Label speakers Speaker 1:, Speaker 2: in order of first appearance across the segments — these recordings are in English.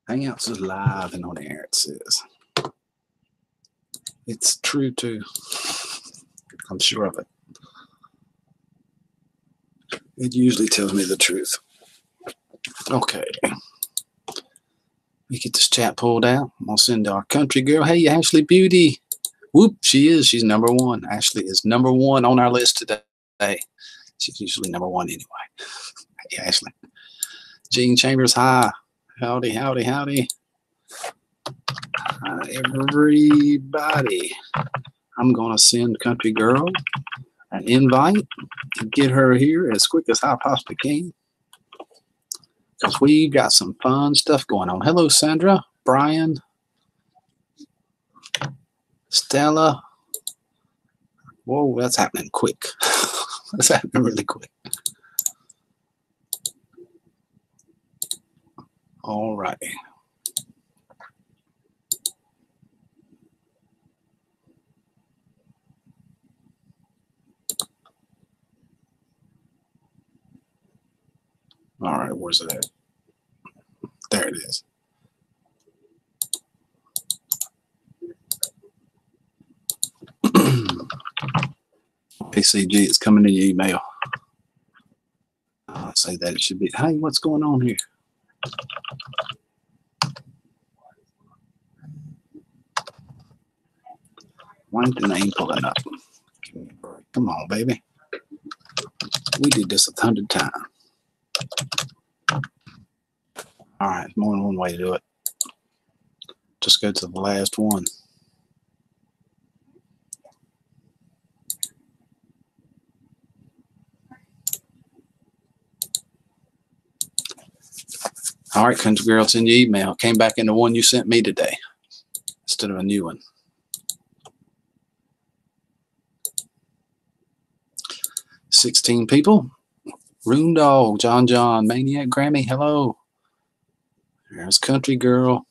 Speaker 1: Hangouts is live and on air, it says. It's true, too. I'm sure of it. It usually tells me the truth. Okay. We get this chat pulled out. I'm going to send our country girl. Hey, Ashley Beauty. Whoop, she is. She's number one. Ashley is number one on our list today. She's usually number one anyway. Hey, Ashley. Gene Chambers, hi. Howdy, howdy, howdy. Hi, everybody. I'm going to send country girl an invite to get her here as quick as I possibly can, because we've got some fun stuff going on. Hello, Sandra, Brian, Stella. Whoa, that's happening quick. That's happening really quick. All right. All right, where's it at? There it is. ACG, it's coming in your email. I'll say that it should be. Hey, what's going on here? Why ain't the name pulling up? Come on, baby. We did this 100 times. All right, more than one way to do it. Just go to the last one. All right, country girl, it's in your email. Came back in the one you sent me today instead of a new one. $16 people. Room Dog, John, Maniac Grammy, hello. There's country girl.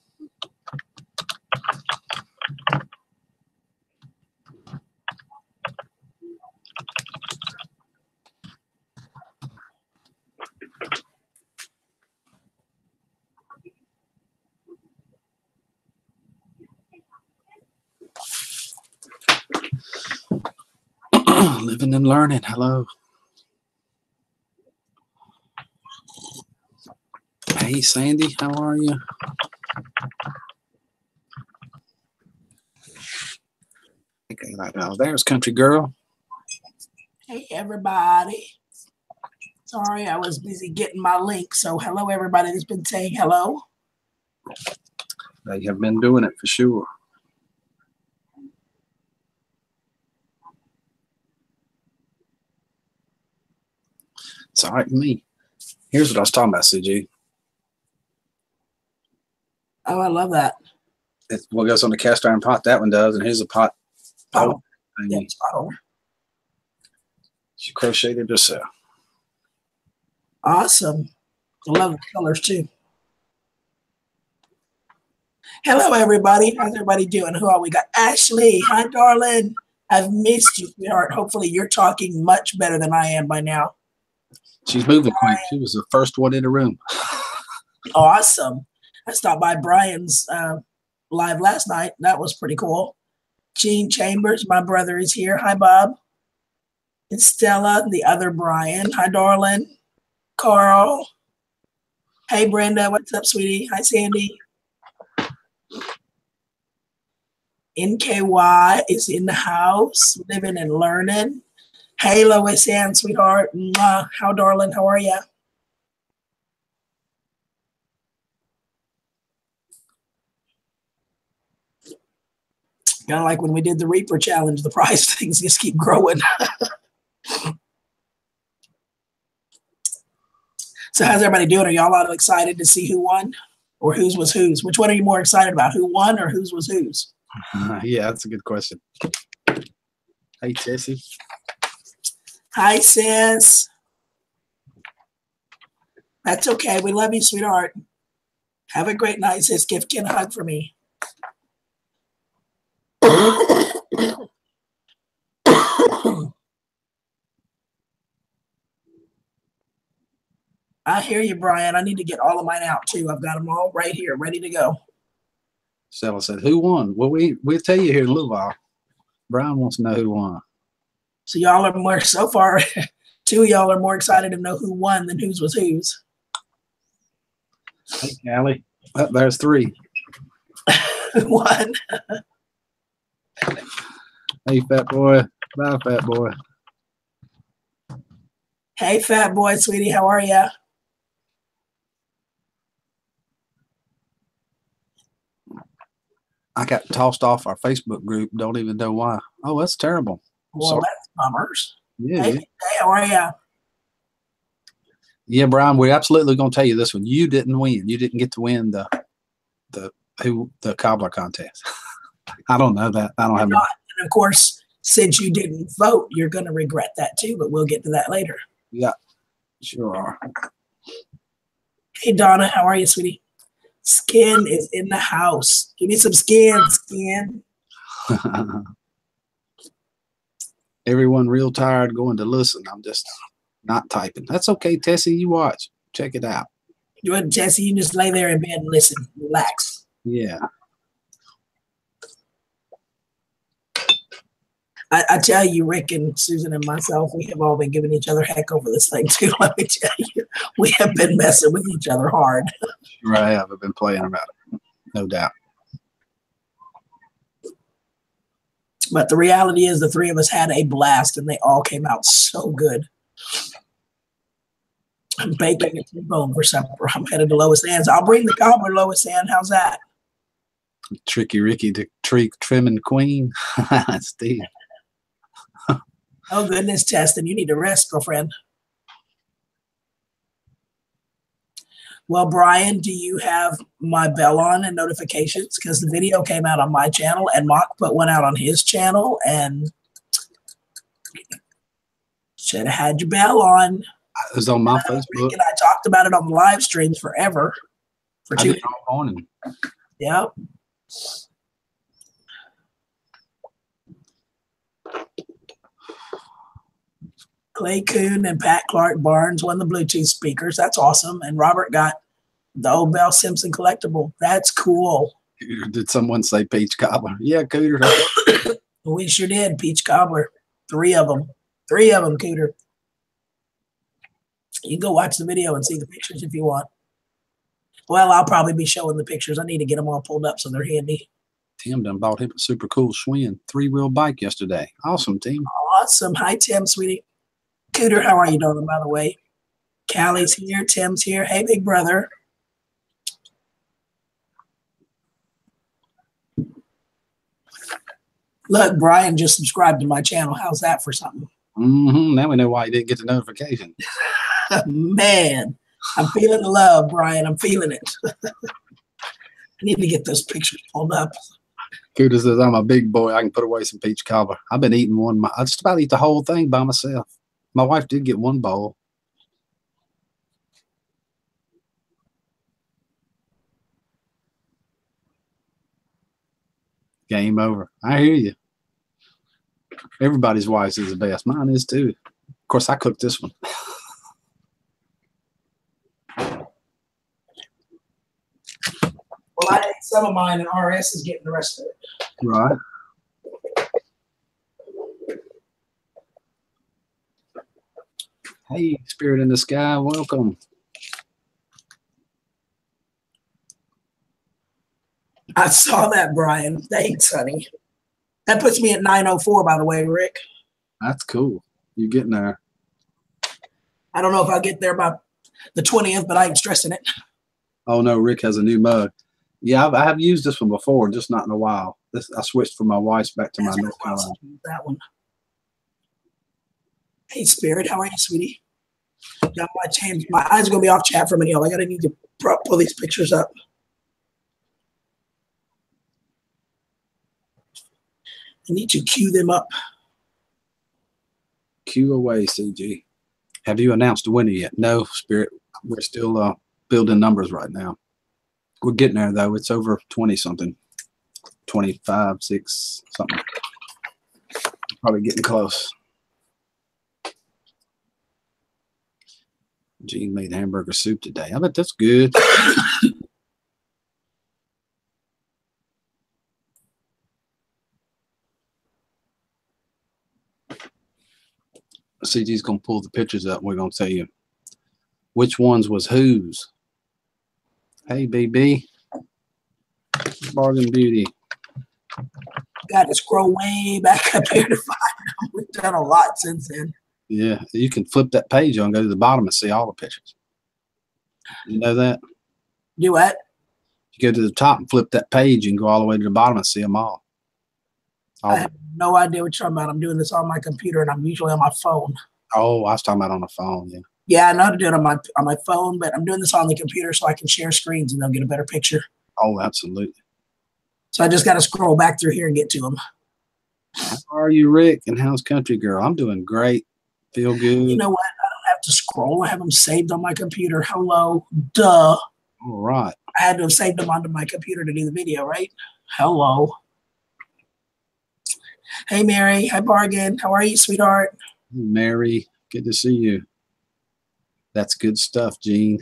Speaker 1: Living and learning, hello. Hey, Sandy, how are you? Okay, now there's country girl.
Speaker 2: Hey, everybody. Sorry, I was busy getting my link. So hello, everybody that's been saying hello.
Speaker 1: They have been doing it for sure. It's all right with me. Here's what I was talking about, CG.
Speaker 2: Oh, I love that.
Speaker 1: It's what goes on the cast iron pot. That one does, and here's a pot.
Speaker 2: Oh, yeah, pot.
Speaker 1: She crocheted herself.
Speaker 2: Awesome. I love the colors too. Hello, everybody. How's everybody doing? Who are we got? Ashley. Hi, darling. I've missed you, sweetheart. Hopefully, you're talking much better than I am by now.
Speaker 1: She's moving quick. She was the first one in the room.
Speaker 2: Awesome. I stopped by Brian's live last night. That was pretty cool. Gene Chambers, my brother, is here. Hi, Bob. It's Stella, the other Brian. Hi, darling. Carl. Hey, Brenda. What's up, sweetie? Hi, Sandy. NKY is in the house, living and learning. Hey, Lois Ann, sweetheart. Mwah. How, darling? How are you? Kind of like when we did the Reaper Challenge, the prize things just keep growing. So how's everybody doing? Are y'all all excited to see who won or whose was whose? Which one are you more excited about, who won or whose was whose?
Speaker 1: Yeah, that's a good question. Hey, Tessie.
Speaker 2: Hi, sis. That's okay. We love you, sweetheart. Have a great night, sis. Give Ken a hug for me. I hear you, Brian. I need to get all of mine out too. I've got them all right here, ready to go.
Speaker 1: Stella said, "Who won?" Well, we'll tell you here in a little while. Brian wants to know who won.
Speaker 2: So y'all are more so far. Two of y'all are more excited to know who won than whose was whose.
Speaker 1: Hey, Callie. Oh, there's three.
Speaker 2: Who won?
Speaker 1: Hey, fat boy. Bye, fat boy.
Speaker 2: Hey, fat boy, sweetie. How are ya?
Speaker 1: I got tossed off our Facebook group. Don't even know why. Oh, that's terrible.
Speaker 2: Well,
Speaker 1: Sorry.
Speaker 2: that's bummers.
Speaker 1: Yeah.
Speaker 2: Hey, how are ya?
Speaker 1: Yeah, Brian, we're absolutely going to tell you this one. You didn't win. You didn't get to win the cobbler contest. I don't know that. I don't have.
Speaker 2: And of course, since you didn't vote, you're going to regret that too. But we'll get to that later.
Speaker 1: Yeah, sure are.
Speaker 2: Hey, Donna, how are you, sweetie? Skin is in the house. Give me some skin.
Speaker 1: Everyone real tired going to listen. I'm just not typing. That's okay, Tessie. You watch. Check it out.
Speaker 2: You and Jesse, you just lay there in bed and listen. Relax.
Speaker 1: Yeah.
Speaker 2: I tell you, Rick and Susan and myself, we have all been giving each other heck over this thing too. Let me tell you, we have been messing with each other hard.
Speaker 1: Sure I have. I've been playing about it. No doubt.
Speaker 2: But the reality is the three of us had a blast and they all came out so good. I'm baking a T-bone for supper. I'm headed to Lois Ann's. I'll bring the cobbler, Lois Ann. How's that?
Speaker 1: Tricky Ricky, the tree trimming queen. Steve.
Speaker 2: Oh, goodness, Testin, you need to rest, girlfriend. Well, Brian, do you have my bell on and notifications? Because the video came out on my channel and Mock put one out on his channel and should have had your bell on.
Speaker 1: It was on my Facebook.
Speaker 2: Rick and I talked about it on the live streams forever. For 2 days.
Speaker 1: Morning.
Speaker 2: Yep. Clay Coon and Pat Clark Barnes won the Bluetooth speakers. That's awesome. And Robert got the old Bell Simpson collectible. That's cool.
Speaker 1: Did someone say Peach Cobbler? Yeah, Cooter.
Speaker 2: We sure did. Peach Cobbler. 3 of them. 3 of them, Cooter. You can go watch the video and see the pictures if you want. Well, I'll probably be showing the pictures. I need to get them all pulled up so they're handy. Tim
Speaker 1: done bought him a super cool Schwinn 3-wheel bike yesterday. Awesome, Tim.
Speaker 2: Awesome. Hi, Tim, sweetie. Cooter, how are you doing, by the way? Callie's here. Tim's here. Hey, big brother. Look, Brian just subscribed to my channel. How's that for something?
Speaker 1: Now we know why you didn't get the notification.
Speaker 2: Man, I'm feeling the love, Brian. I'm feeling it. I need to get those pictures pulled up.
Speaker 1: Cooter says, I'm a big boy. I can put away some peach cobbler. I've been eating one. I just about eat the whole thing by myself. My wife did get one bowl. Game over. I hear you. Everybody's wife's is the best. Mine is too. Of course, I cooked this one.
Speaker 2: Well, I ate some of mine, and RS is getting the rest of it.
Speaker 1: Right. Hey, Spirit in the Sky, welcome.
Speaker 2: I saw that, Brian. Thanks, honey. That puts me at 9:04, by the way, Rick.
Speaker 1: That's cool. You're getting there.
Speaker 2: I don't know if I'll get there by the 20th, but I ain't stressing it.
Speaker 1: Oh, no, Rick has a new mug. Yeah, I have used this one before, just not in a while. I switched from my wife's back to my North Carolina.
Speaker 2: That one. Hey, Spirit, how are you, sweetie? Got my change. My eyes are going to be off chat for a minute. I got to need to pull these pictures up. I need to cue them up.
Speaker 1: Cue away, CG. Have you announced a winner yet? No, Spirit. We're still building numbers right now. We're getting there, though. It's over 20-something. 25, 6, something. Probably getting close. Gene made hamburger soup today. I bet that's good. CG's going to pull the pictures up. We're going to tell you which ones was whose. Hey, BB. Bargain Beauty.
Speaker 2: Got to scroll way back up here to find them. We've done a lot since then.
Speaker 1: Yeah, you can flip that page on, go to the bottom and see all the pictures. You know that?
Speaker 2: Do what?
Speaker 1: You go to the top and flip that page and go all the way to the bottom and see them all.
Speaker 2: I have no idea what you're talking about. I'm doing this on my computer, and I'm usually on my phone.
Speaker 1: Oh, I was talking about on the phone, yeah.
Speaker 2: Yeah, I know how to do it on my phone, but I'm doing this on the computer so I can share screens and they'll get a better picture.
Speaker 1: Oh, absolutely.
Speaker 2: So I just got to scroll back through here and get to them.
Speaker 1: How are you, Rick? And how's Country Girl? I'm doing great. Feel good.
Speaker 2: You know what? I don't have to scroll. I have them saved on my computer. Hello. Duh.
Speaker 1: All right.
Speaker 2: I had to have saved them onto my computer to do the video, right? Hello. Hey, Mary. Hi, Bargain. How are you, sweetheart?
Speaker 1: Mary, good to see you. That's good stuff, Gene.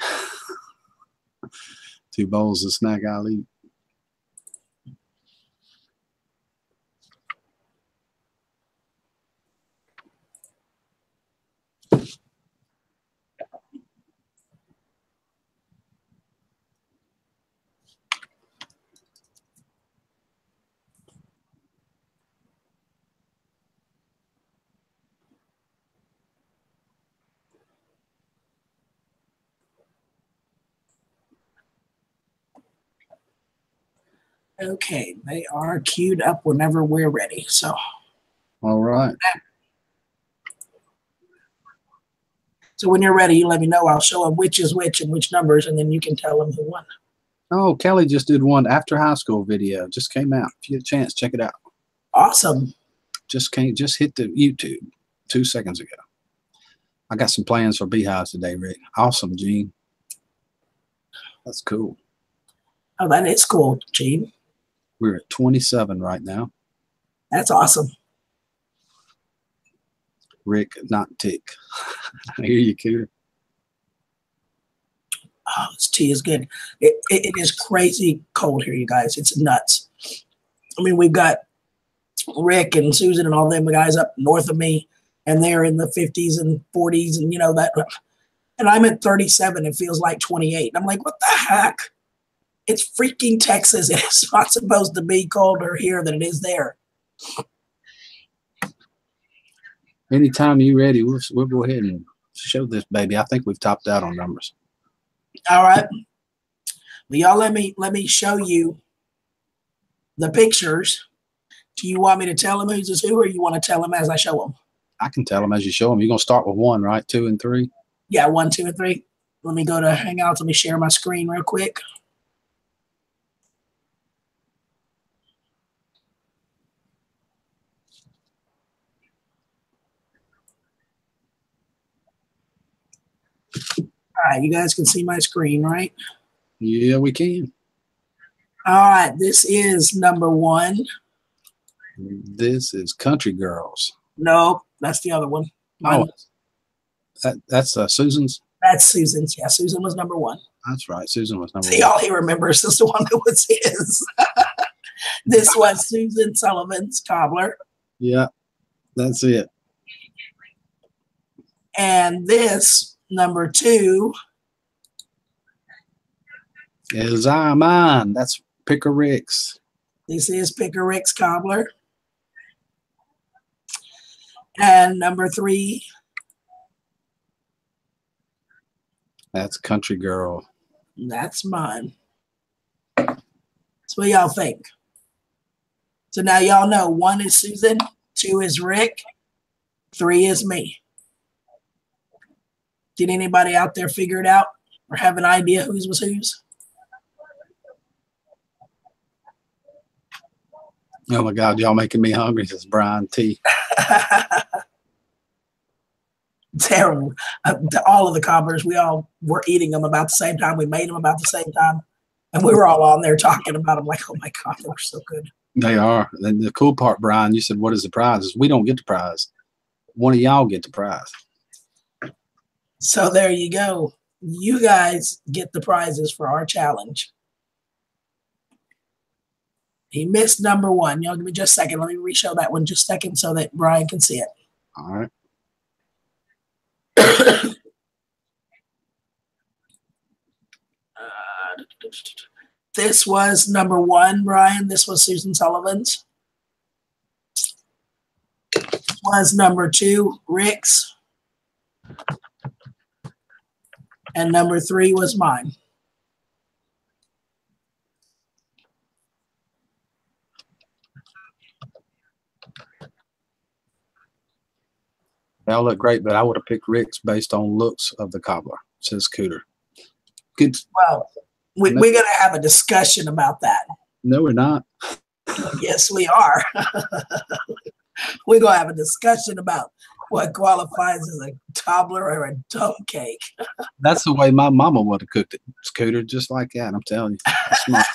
Speaker 1: 2 bowls of snack I'll eat.
Speaker 2: Okay, they are queued up whenever we're ready. So,
Speaker 1: all right.
Speaker 2: So when you're ready, you let me know. I'll show them which is which and which numbers, and then you can tell them who won.
Speaker 1: Oh, Kelly just did one after high school video. Just came out. If you get a chance, check it out.
Speaker 2: Awesome.
Speaker 1: Just hit the YouTube 2 seconds ago. I got some plans for Beehives today, Rick. Awesome, Gene. That's cool.
Speaker 2: Oh, that is cool, Gene.
Speaker 1: We're at 27 right now.
Speaker 2: That's awesome.
Speaker 1: Rick, not tick. I hear you, Cooter.
Speaker 2: Oh, this tea is good. It is crazy cold here, you guys. It's nuts. I mean, we've got Rick and Susan and all them guys up north of me, and they're in the 50s and 40s, and you know that. And I'm at 37. It feels like 28. And I'm like, what the heck? It's freaking Texas. It's not supposed to be colder here than it is there.
Speaker 1: Anytime you're ready, we'll go ahead and show this baby. I think we've topped out on numbers.
Speaker 2: All right. Well, y'all let me show you the pictures. Do you want me to tell them who's who, or you want to tell them as I show them?
Speaker 1: I can tell them as you show them. You're going to start with 1, right? 2 and 3?
Speaker 2: Yeah, 1, 2, and 3. Let me go to Hangouts. Let me share my screen real quick. All right, you guys can see my screen, right?
Speaker 1: Yeah, we can.
Speaker 2: All right, this is number 1.
Speaker 1: This is Country Girls.
Speaker 2: No, that's the other one.
Speaker 1: Oh, that's Susan's?
Speaker 2: That's Susan's. Yeah, Susan was number 1.
Speaker 1: That's right. Susan was number 1.
Speaker 2: See, all he remembers is the one that was his. This was Susan Sullivan's Cobbler.
Speaker 1: Yeah, that's it.
Speaker 2: And this, number 2,
Speaker 1: is mine. That's Picker Rick's.
Speaker 2: This is Picker Rick's Cobbler. And number 3,
Speaker 1: that's Country Girl.
Speaker 2: That's mine. So what y'all think? So now y'all know 1 is Susan, 2 is Rick, 3 is me. Did anybody out there figure it out or have an idea whose was whose?
Speaker 1: Oh my God, y'all making me hungry. This is Brian T.
Speaker 2: Terrible. All of the cobblers, we all were eating them about the same time. We made them about the same time. And we were all on there talking about them like, oh my God, they were so good.
Speaker 1: They are. And the cool part, Brian, you said, what is the prize? We don't get the prize. One of y'all get the prize.
Speaker 2: So there you go. You guys get the prizes for our challenge. He missed number one. Y'all give me just a second. Let me re-show that one just a second so that Brian can see it.
Speaker 1: All right.
Speaker 2: This was number one, Brian. This was Susan Sullivan's. Was number two, Rick's. And number three was mine.
Speaker 1: They all look great, but I would have picked Rick's based on looks of the cobbler, says Cooter. Good.
Speaker 2: Well, we're going to have a discussion about that.
Speaker 1: No, we're not.
Speaker 2: Yes, we are. We're going to have a discussion about what qualifies as a cobbler or a dumb cake.
Speaker 1: That's the way my mama would have cooked it, Scooter, just like that. I'm telling you. Smart.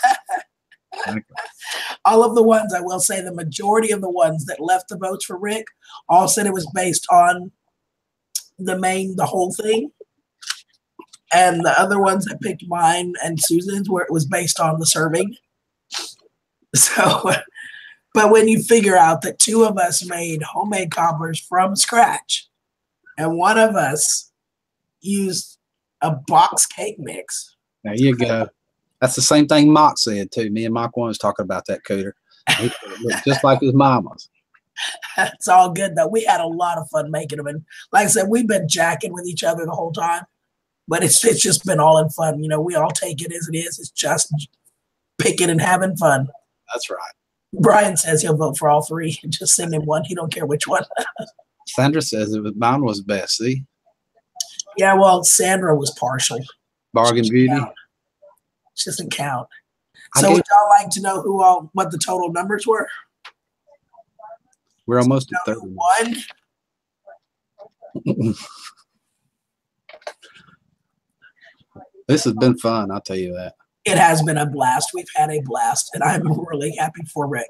Speaker 2: All of the ones, I will say, the majority of the ones that left the votes for Rick all said it was based on the whole thing. And the other ones that picked mine and Susan's where it was based on the serving. So, but when you figure out that two of us made homemade cobblers from scratch and one of us used a box cake mix.
Speaker 1: There you go. That's the same thing Mock said too. Me and Mock was talking about that, Cooter. It looked just like his mama's.
Speaker 2: It's all good though. We had a lot of fun making them. And like I said, we've been jacking with each other the whole time. But it's just been all in fun. You know, we all take it as it is. It's just picking and having fun.
Speaker 1: That's right.
Speaker 2: Brian says he'll vote for all three. Just send him one. He don't care which one.
Speaker 1: Sandra says mine was best. See?
Speaker 2: Yeah, well, Sandra was partial.
Speaker 1: Bargain Beauty.
Speaker 2: She doesn't count. So would y'all like to know what the total numbers were?
Speaker 1: We're almost at 31. This has been fun, I'll tell you that.
Speaker 2: It has been a blast. We've had a blast, and I'm really happy for Rick.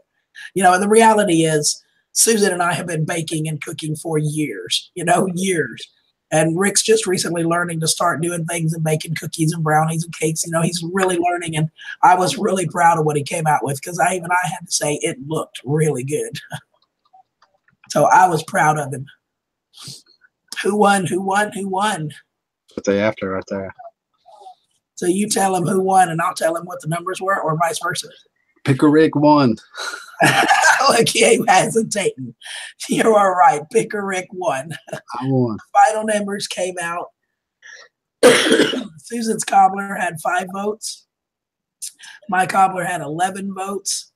Speaker 2: You know, and the reality is Susan and I have been baking and cooking for years, years. And Rick's just recently learning to start doing things and baking cookies and brownies and cakes. You know, he's really learning, and I was really proud of what he came out with because I had to say it looked really good. So I was proud of him. Who won? Who won? Who won?
Speaker 1: What they after right there.
Speaker 2: So you tell him who won, and I'll tell him what the numbers were, or vice versa.
Speaker 1: Picker Rick won.
Speaker 2: Look, he ain't hesitating. You are right. Picker Rick won.
Speaker 1: I won.
Speaker 2: Final numbers came out. Susan's cobbler had 5 votes. My cobbler had 11 votes.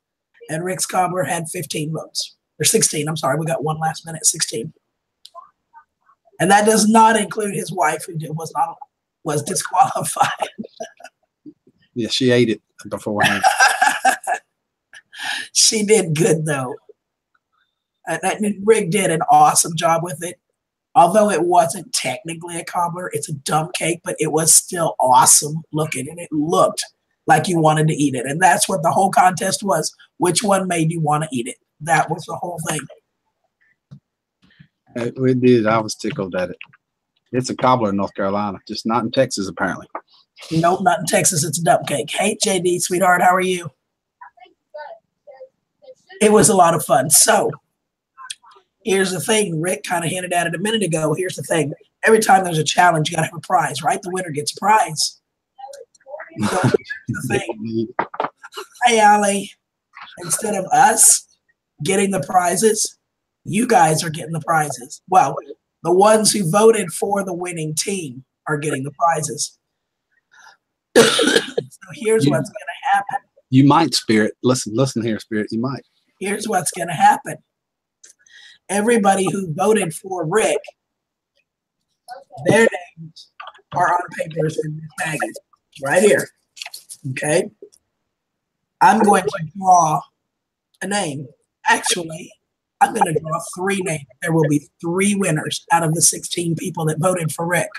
Speaker 2: And Rick's cobbler had 15 votes. Or 16. I'm sorry. We got one last minute. 16. And that does not include his wife, who was disqualified.
Speaker 1: Yeah, she ate it beforehand.
Speaker 2: She did good, though. And Rick did an awesome job with it. Although it wasn't technically a cobbler, it's a dumb cake, but it was still awesome looking, and it looked like you wanted to eat it. And that's what the whole contest was. Which one made you want to eat it? That was the whole thing.
Speaker 1: We did. I was tickled at it. It's a cobbler in North Carolina, just not in Texas, apparently.
Speaker 2: Nope, not in Texas. It's a dump cake. Hey, JD, sweetheart, how are you? It was a lot of fun. So here's the thing. Rick kind of hinted at it a minute ago. Here's the thing. Every time there's a challenge, you got to have a prize, right? The winner gets a prize. So here's the thing. Hey, Allie, instead of us getting the prizes, you guys are getting the prizes. Well, the ones who voted for the winning team are getting the prizes. So here's what's going to happen.
Speaker 1: You might, Spirit. Listen here, Spirit. You might.
Speaker 2: Here's what's going to happen. Everybody who voted for Rick, their names are on papers in this magazine right here. Okay? I'm going to draw a name. Actually, I'm going to draw 3 names. There will be 3 winners out of the 16 people that voted for Rick.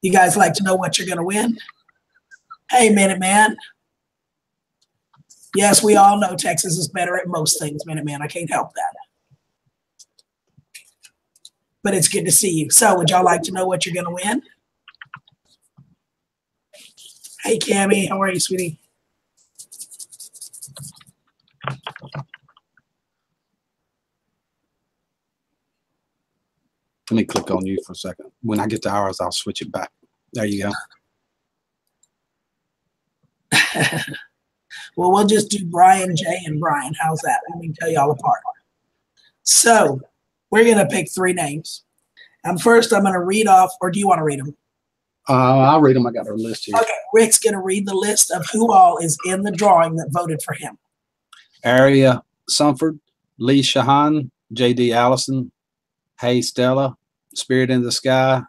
Speaker 2: You guys like to know what you're going to win? Hey, Minuteman. Yes, we all know Texas is better at most things, Minuteman. I can't help that. but it's good to see you. So would y'all like to know what you're going to win? Hey, Cammie, how are you, sweetie?
Speaker 1: Let me click on you for a second. When I get to ours, I'll switch it back. There you go.
Speaker 2: Well, we'll just do Brian, Jay, and Brian. How's that? Let me tell you all apart. So we're going to pick 3 names. First, I'm going to read off, or do you want to read them?
Speaker 1: I'll read them. I got our list here.
Speaker 2: Okay, Rick's going to read the list of who all is in the drawing that voted for him.
Speaker 1: Aria Sumford, Lee Shahan, J.D. Allison, Hey Stella, Spirit in the Sky,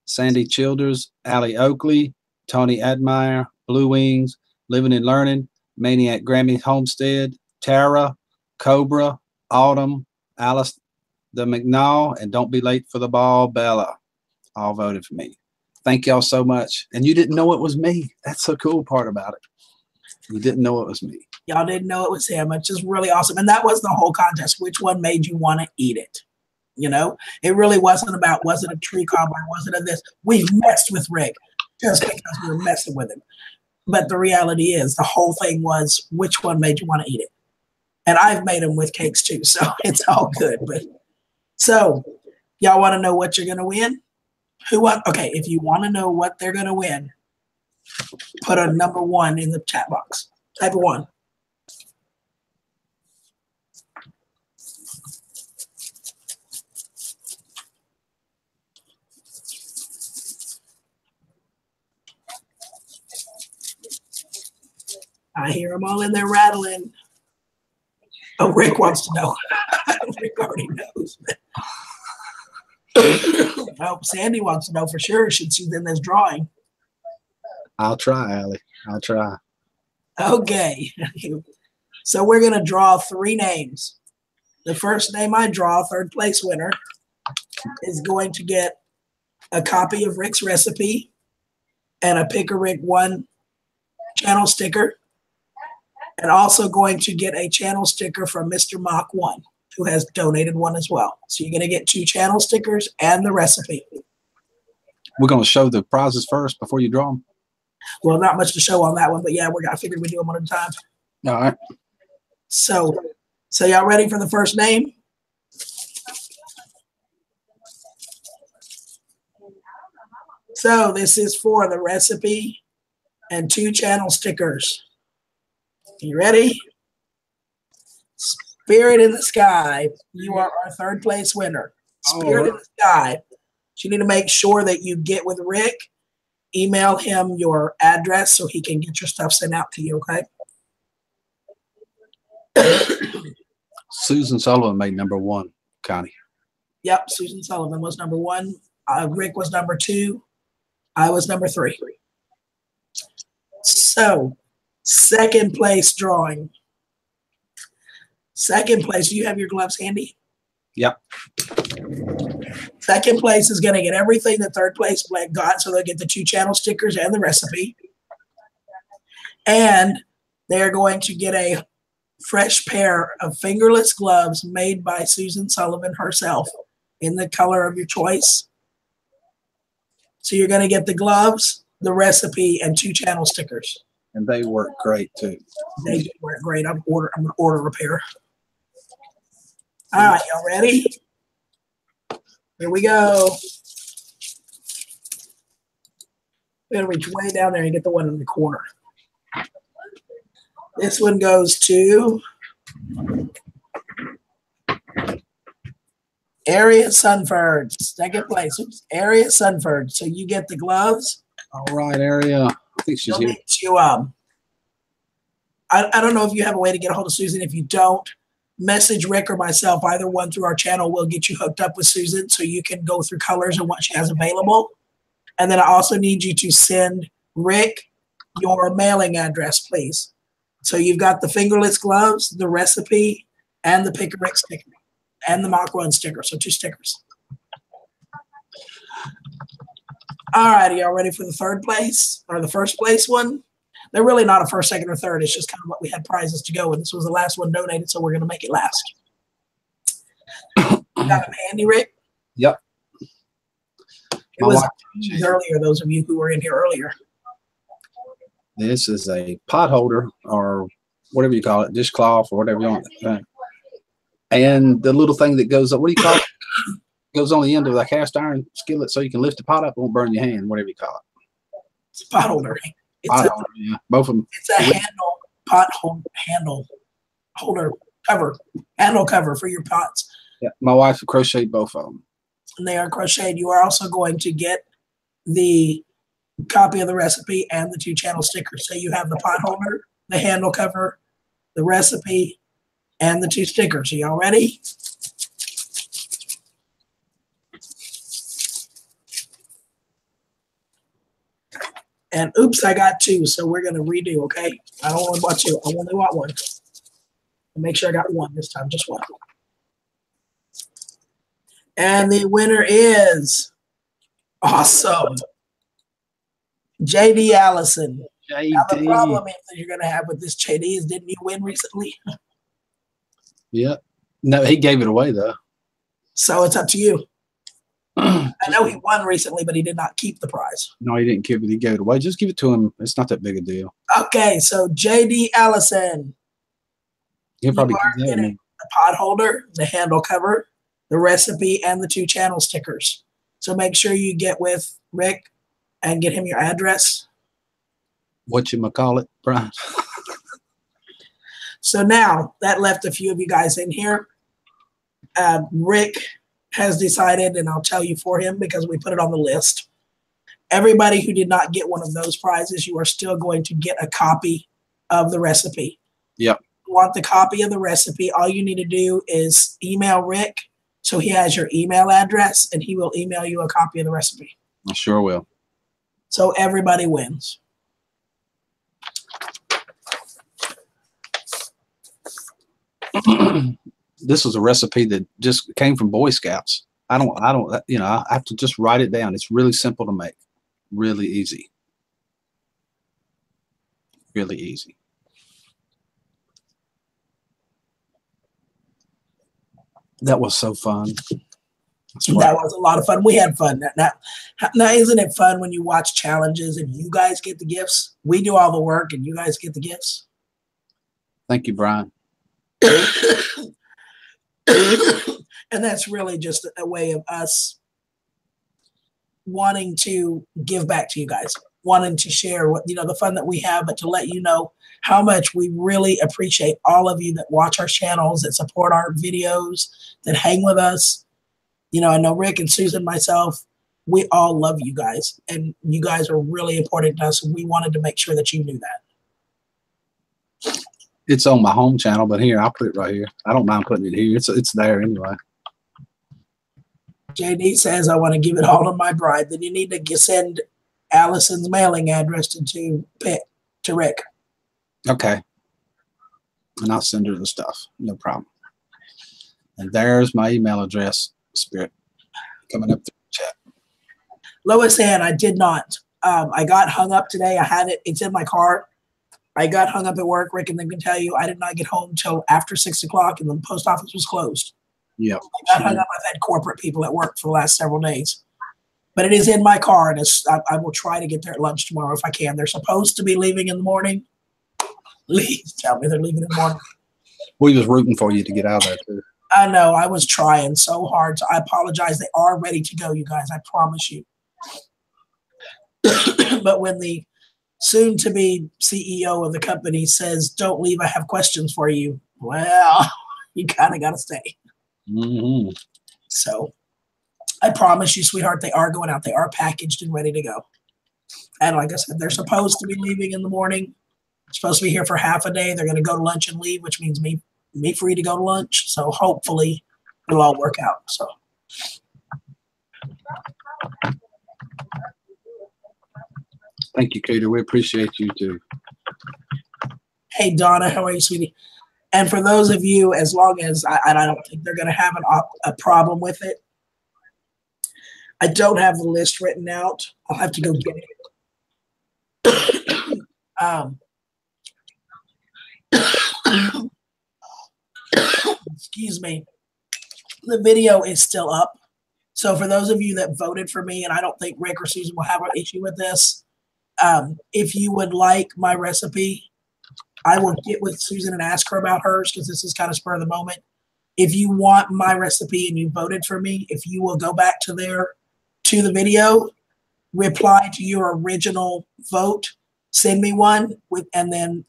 Speaker 1: Sandy Childers, Allie Oakley, Tony Admire, Blue Wings, Living and Learning, Maniac Grammy Homestead, Tara, Cobra, Autumn, Alice the McNall, and Don't Be Late for the Ball, Bella. All voted for me. Thank y'all so much. And you didn't know it was me. That's the cool part about it. You didn't know it was me.
Speaker 2: Y'all didn't know it was him, which is really awesome. And that was the whole contest. Which one made you want to eat it? You know, it really wasn't about, was it a tree cobbler? Was it a this? We messed with Rick just because we were messing with him. But the reality is the whole thing was, which one made you want to eat it? And I've made them with cakes too, so it's all good. But so y'all want to know what you're going to win? Okay, if you want to know what they're going to win, put a number 1 in the chat box. Type of 1. I hear them all in there rattling. Oh, Rick wants to know. Rick already knows. Oh, Sandy wants to know for sure. She's in this drawing.
Speaker 1: I'll try, Allie. I'll try.
Speaker 2: Okay. So we're going to draw 3 names. The first name I draw, 3rd place winner, is going to get a copy of Rick's recipe and a Pick a Rick 1 channel sticker, and also going to get a channel sticker from Mr. Mach 1, who has donated 1 as well. So you're going to get 2 channel stickers and the recipe.
Speaker 1: We're going to show the prizes first before you draw them.
Speaker 2: Well, not much to show on that one, but yeah, I figured we'd do them one at a time.
Speaker 1: All right.
Speaker 2: So y'all ready for the first name? So this is for the recipe and 2 channel stickers. You ready? Spirit in the Sky, you are our 3rd place winner. Spirit in the Sky. So you need to make sure that you get with Rick, email him your address so he can get your stuff sent out to you, okay?
Speaker 1: Susan Sullivan made number 1, Connie.
Speaker 2: Yep, Susan Sullivan was number 1. Rick was number 2. I was number 3. So, 2nd place drawing. 2nd place, do you have your gloves handy?
Speaker 1: Yep.
Speaker 2: 2nd place is going to get everything that 3rd place got, so they'll get the 2 channel stickers and the recipe. And they're going to get a fresh pair of fingerless gloves made by Susan Sullivan herself in the color of your choice. So you're going to get the gloves, the recipe, and 2 channel stickers.
Speaker 1: And they work great too.
Speaker 2: They do work great. I'm going to order a pair. All right, y'all ready? Here we go. We're going to reach way down there and get the one in the corner. This one goes to Aria Sunford, 2nd place. Oops, Aria Sunford. So you get the gloves.
Speaker 1: All right, Aria. I think she's here.
Speaker 2: I don't know if you have a way to get a hold of Susan. If you don't, message Rick or myself, either one through our channel. We'll get you hooked up with Susan so you can go through colors and what she has available. And then I also need you to send Rick your mailing address, please. So you've got the fingerless gloves, the recipe, and the Pick a Rick sticker, and the Mach 1 sticker. So 2 stickers. All righty, y'all ready for the 3rd place or the 1st place one? They're really not a 1st, 2nd, or 3rd. It's just kind of what we had prizes to go, and this was the last one donated, so we're going to make it last. You got them handy, Rick?
Speaker 1: Yep.
Speaker 2: It was earlier, those of you who were in here earlier.
Speaker 1: This is a pot holder or whatever you call it, dishcloth or whatever you want. And the little thing that goes up, what do you call it? Goes on the end of the cast iron skillet so you can lift the pot up, won't burn your hand, whatever you call it.
Speaker 2: It's a pot holder.
Speaker 1: Yeah, both of them.
Speaker 2: It's a handle cover for your pots.
Speaker 1: Yeah, my wife crocheted both of them.
Speaker 2: And they are crocheted. You are also going to get the copy of the recipe and the 2-channel stickers. So you have the pot holder, the handle cover, the recipe, and the 2 stickers. Are y'all ready? And oops, I got 2, so we're going to redo, okay? I don't only want 2. I only want 1. Make sure I got 1 this time, just 1. And the winner is awesome, JD Allison.
Speaker 1: JD.
Speaker 2: Now the problem that you're going to have with this JD is, didn't you win recently?
Speaker 1: Yeah. No, he gave it away though.
Speaker 2: So it's up to you. I know he won recently, but he did not keep the prize.
Speaker 1: No, he didn't give it. He gave it away. Just give it to him. It's not that big a deal.
Speaker 2: Okay, so JD Allison.
Speaker 1: He'll probably
Speaker 2: get the pot holder, the handle cover, the recipe, and the 2-channel stickers. So make sure you get with Rick and get him your address.
Speaker 1: Whatchamacallit, Brian?
Speaker 2: So now that left a few of you guys in here. Rick has decided, and I'll tell you for him because we put it on the list. Everybody who did not get one of those prizes, you are still going to get a copy of the recipe.
Speaker 1: Yep.
Speaker 2: If you want the copy of the recipe, all you need to do is email Rick so he has your email address and he will email you a copy of the recipe.
Speaker 1: I sure will.
Speaker 2: So everybody wins.
Speaker 1: This was a recipe that just came from Boy Scouts. I don't, you know, I have to just write it down. It's really simple to make, really easy. Really easy. That was so fun.
Speaker 2: That was a lot of fun. We had fun. Now, isn't it fun when you watch challenges and you guys get the gifts? We do all the work and you guys get the gifts.
Speaker 1: Thank you, Brian.
Speaker 2: And that's really just a way of us wanting to give back to you guys, wanting to share what, you know, the fun that we have, but to let you know how much we really appreciate all of you that watch our channels, that support our videos, that hang with us. You know, I know Rick and Susan, myself, we all love you guys, and you guys are really important to us, and we wanted to make sure that you knew that.
Speaker 1: It's on my home channel, but here, I'll put it right here. I don't mind putting it here. It's there anyway.
Speaker 2: JD says, I want to give it all to my bride. Then you need to send Allison's mailing address to Rick.
Speaker 1: Okay. And I'll send her the stuff. No problem. And there's my email address, Spirit, coming up through the chat.
Speaker 2: Lois Ann, I did not. I got hung up today. I had it. It's in my car. I got hung up at work. Rick and them can tell you I did not get home till after 6 o'clock and the post office was closed.
Speaker 1: Yeah.
Speaker 2: I got hung up. I've had corporate people at work for the last several days. But it is in my car, and I will try to get there at lunch tomorrow if I can. They're supposed to be leaving in the morning. Please tell me they're leaving in the morning.
Speaker 1: We was rooting for you to get out of there, too.
Speaker 2: I know. I was trying so hard. So I apologize. They are ready to go, you guys. I promise you. But when the soon-to-be CEO of the company says, don't leave, I have questions for you, well, you kind of got to stay.
Speaker 1: Mm-hmm.
Speaker 2: So I promise you, sweetheart, they are going out. They are packaged and ready to go. And like I said, they're supposed to be leaving in the morning. They're supposed to be here for half a day. They're going to go to lunch and leave, which means me free to go to lunch. So hopefully it'll all work out. So.
Speaker 1: Thank you, Kater. We appreciate you too.
Speaker 2: Hey, Donna, how are you, sweetie? And for those of you, as long as I don't think they're going to have a problem with it, I don't have the list written out. I'll have to go get it. Excuse me. The video is still up. So for those of you that voted for me, and I don't think Rick or Susan will have an issue with this, if you would like my recipe, I will get with Susan and ask her about hers because this is kind of spur of the moment. If you want my recipe and you voted for me, if you will go back to the video, reply to your original vote, send me one and then,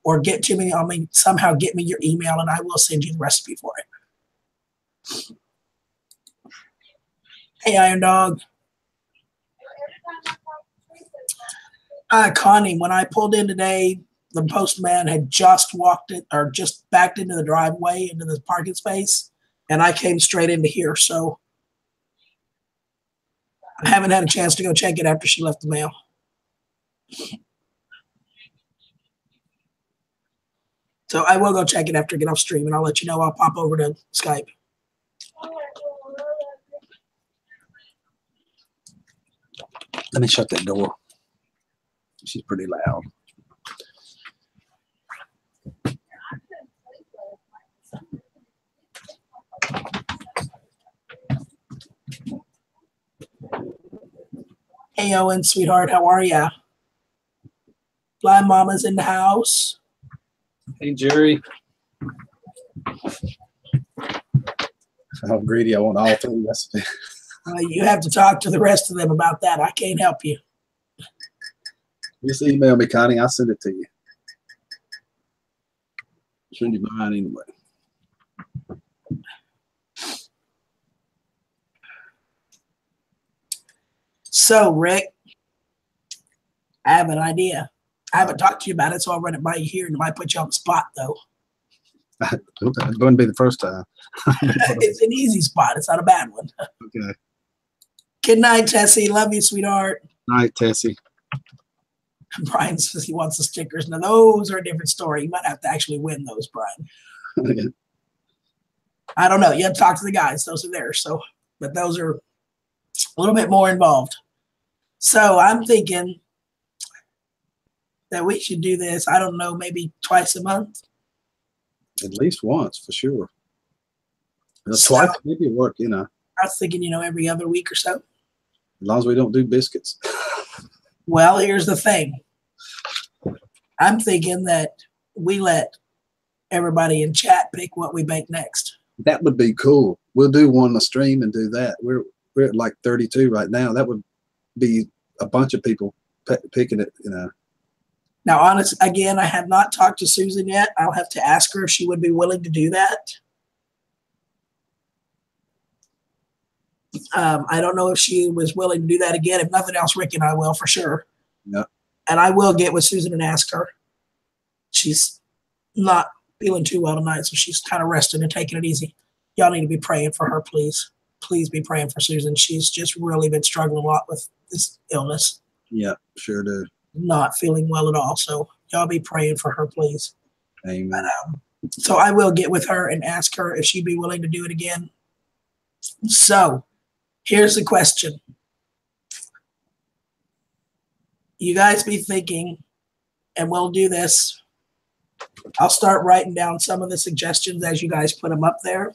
Speaker 2: or get to me, somehow get me your email and I will send you the recipe for it. Hey, Iron Dog. Connie, when I pulled in today, the postman had just just backed into the driveway, into the parking space, and I came straight into here. So I haven't had a chance to go check it after she left the mail. So I will go check it after I get off stream, and I'll let you know. I'll pop over to Skype.
Speaker 1: Let me shut that door. She's pretty loud.
Speaker 2: Hey, Owen, sweetheart, how are ya? Fly Mama's in the house.
Speaker 1: Hey, Jerry. I'm greedy. I want all three recipes.
Speaker 2: You have to talk to the rest of them about that. I can't help you.
Speaker 1: Just email me, Connie. I'll send it to you. Send you mine anyway.
Speaker 2: So, Rick, I have an idea. I haven't talked to you about it, so I'll run it by you here, and it might put you on the spot, though.
Speaker 1: It wouldn't be the first time.
Speaker 2: It's an easy spot. It's not a bad one.
Speaker 1: Okay.
Speaker 2: Good night, Tessie. Love you, sweetheart.
Speaker 1: Night, Tessie.
Speaker 2: Brian says he wants the stickers. Now, those are a different story. You might have to actually win those, Brian. I don't know. You have to talk to the guys. Those are theirs. So, but those are a little bit more involved. So I'm thinking that we should do this, I don't know, maybe twice a month.
Speaker 1: At least once, for sure. Twice, maybe work, you know.
Speaker 2: I was thinking, every other week or so.
Speaker 1: As long as we don't do biscuits.
Speaker 2: Well, here's the thing. I'm thinking that we let everybody in chat pick what we bake next.
Speaker 1: That would be cool. We'll do one on the stream and do that. We're at like 32 right now. That would be a bunch of people picking it,
Speaker 2: Now, honest, again, I have not talked to Susan yet. I'll have to ask her if she would be willing to do that. I don't know if she was willing to do that again. If nothing else, Rick and I will for sure.
Speaker 1: Yeah.
Speaker 2: And I will get with Susan and ask her. She's not feeling too well tonight, so she's kind of resting and taking it easy. Y'all need to be praying for her, please. Please be praying for Susan. She's just really been struggling a lot with this illness.
Speaker 1: Yeah, sure do.
Speaker 2: Not feeling well at all. So y'all be praying for her, please.
Speaker 1: Amen.
Speaker 2: But, so I will get with her and ask her if she'd be willing to do it again. So here's the question. You guys be thinking, and we'll do this. I'll start writing down some of the suggestions as you guys put them up there.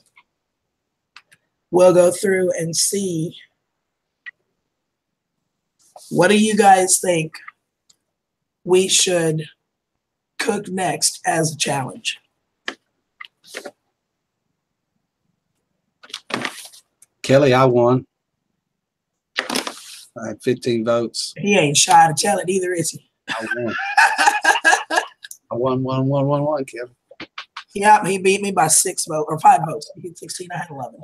Speaker 2: We'll go through and see. What do you guys think we should cook next as a challenge?
Speaker 1: Kelly, I won. I had 15 votes.
Speaker 2: He ain't shy to tell it either, is he?
Speaker 1: I won. I won, Kelly.
Speaker 2: Yeah, he beat me by 6 votes or 5 votes. He had 16, I had 11.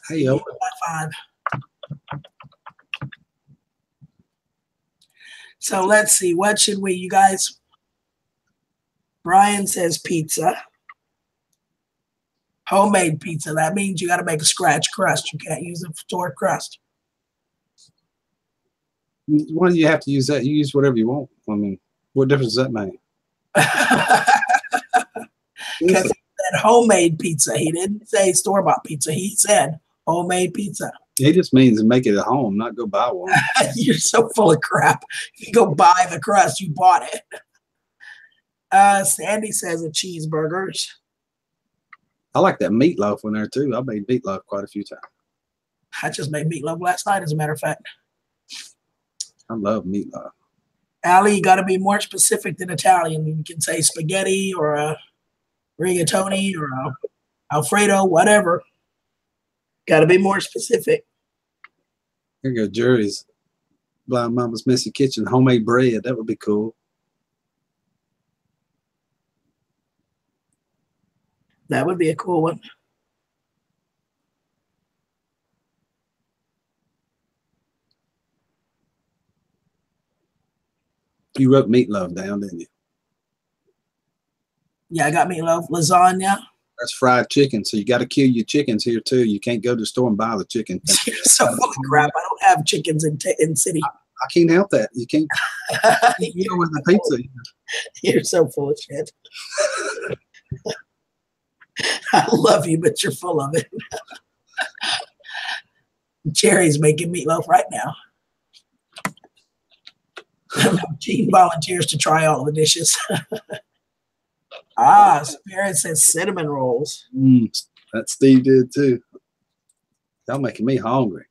Speaker 1: Hey, yo.
Speaker 2: By 5. So let's see. What should we, you guys? Brian says pizza. Homemade pizza. That means you got to make a scratch crust. You can't use a store crust.
Speaker 1: Why do you have to use that? You use whatever you want. I mean, what difference does that make?
Speaker 2: Because he said homemade pizza. He didn't say store-bought pizza. He said homemade pizza.
Speaker 1: He just means make it at home, not go buy one.
Speaker 2: You're so full of crap. If you go buy the crust, you bought it. Sandy says a cheeseburgers.
Speaker 1: I like that meatloaf in there too. I made meatloaf quite a few times.
Speaker 2: I just made meatloaf last night, as a matter of fact.
Speaker 1: I love meatloaf.
Speaker 2: Allie, you got to be more specific than Italian. You can say spaghetti or a rigatoni or a Alfredo, whatever. Got to be more specific.
Speaker 1: Here goes Jerry's Blind Mama's Messy Kitchen homemade bread. That would be cool.
Speaker 2: That would be a cool one.
Speaker 1: You wrote meatloaf down, didn't you?
Speaker 2: Yeah, I got meatloaf, lasagna.
Speaker 1: That's fried chicken, so you got to kill your chickens here too. You can't go to the store and buy the chicken.
Speaker 2: You're so full of crap. I don't have chickens in city.
Speaker 1: I can't help that. You can't. You know, with the pizza.
Speaker 2: You're so full of shit. I love you, but you're full of it. Jerry's making meatloaf right now. Gene volunteers to try all the dishes. Spirit says cinnamon rolls.
Speaker 1: That Steve did too. Y'all making me hungry.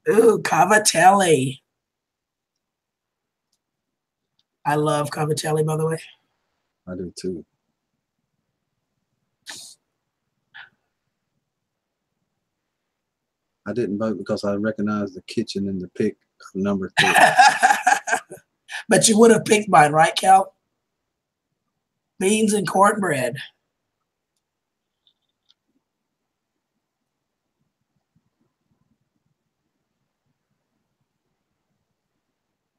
Speaker 2: Ooh, cavatelli. I love cavatelli, by the way.
Speaker 1: I do too. I didn't vote because I recognized the kitchen in the pick of number 3.
Speaker 2: But you would have picked mine, right, Cal? Beans and cornbread.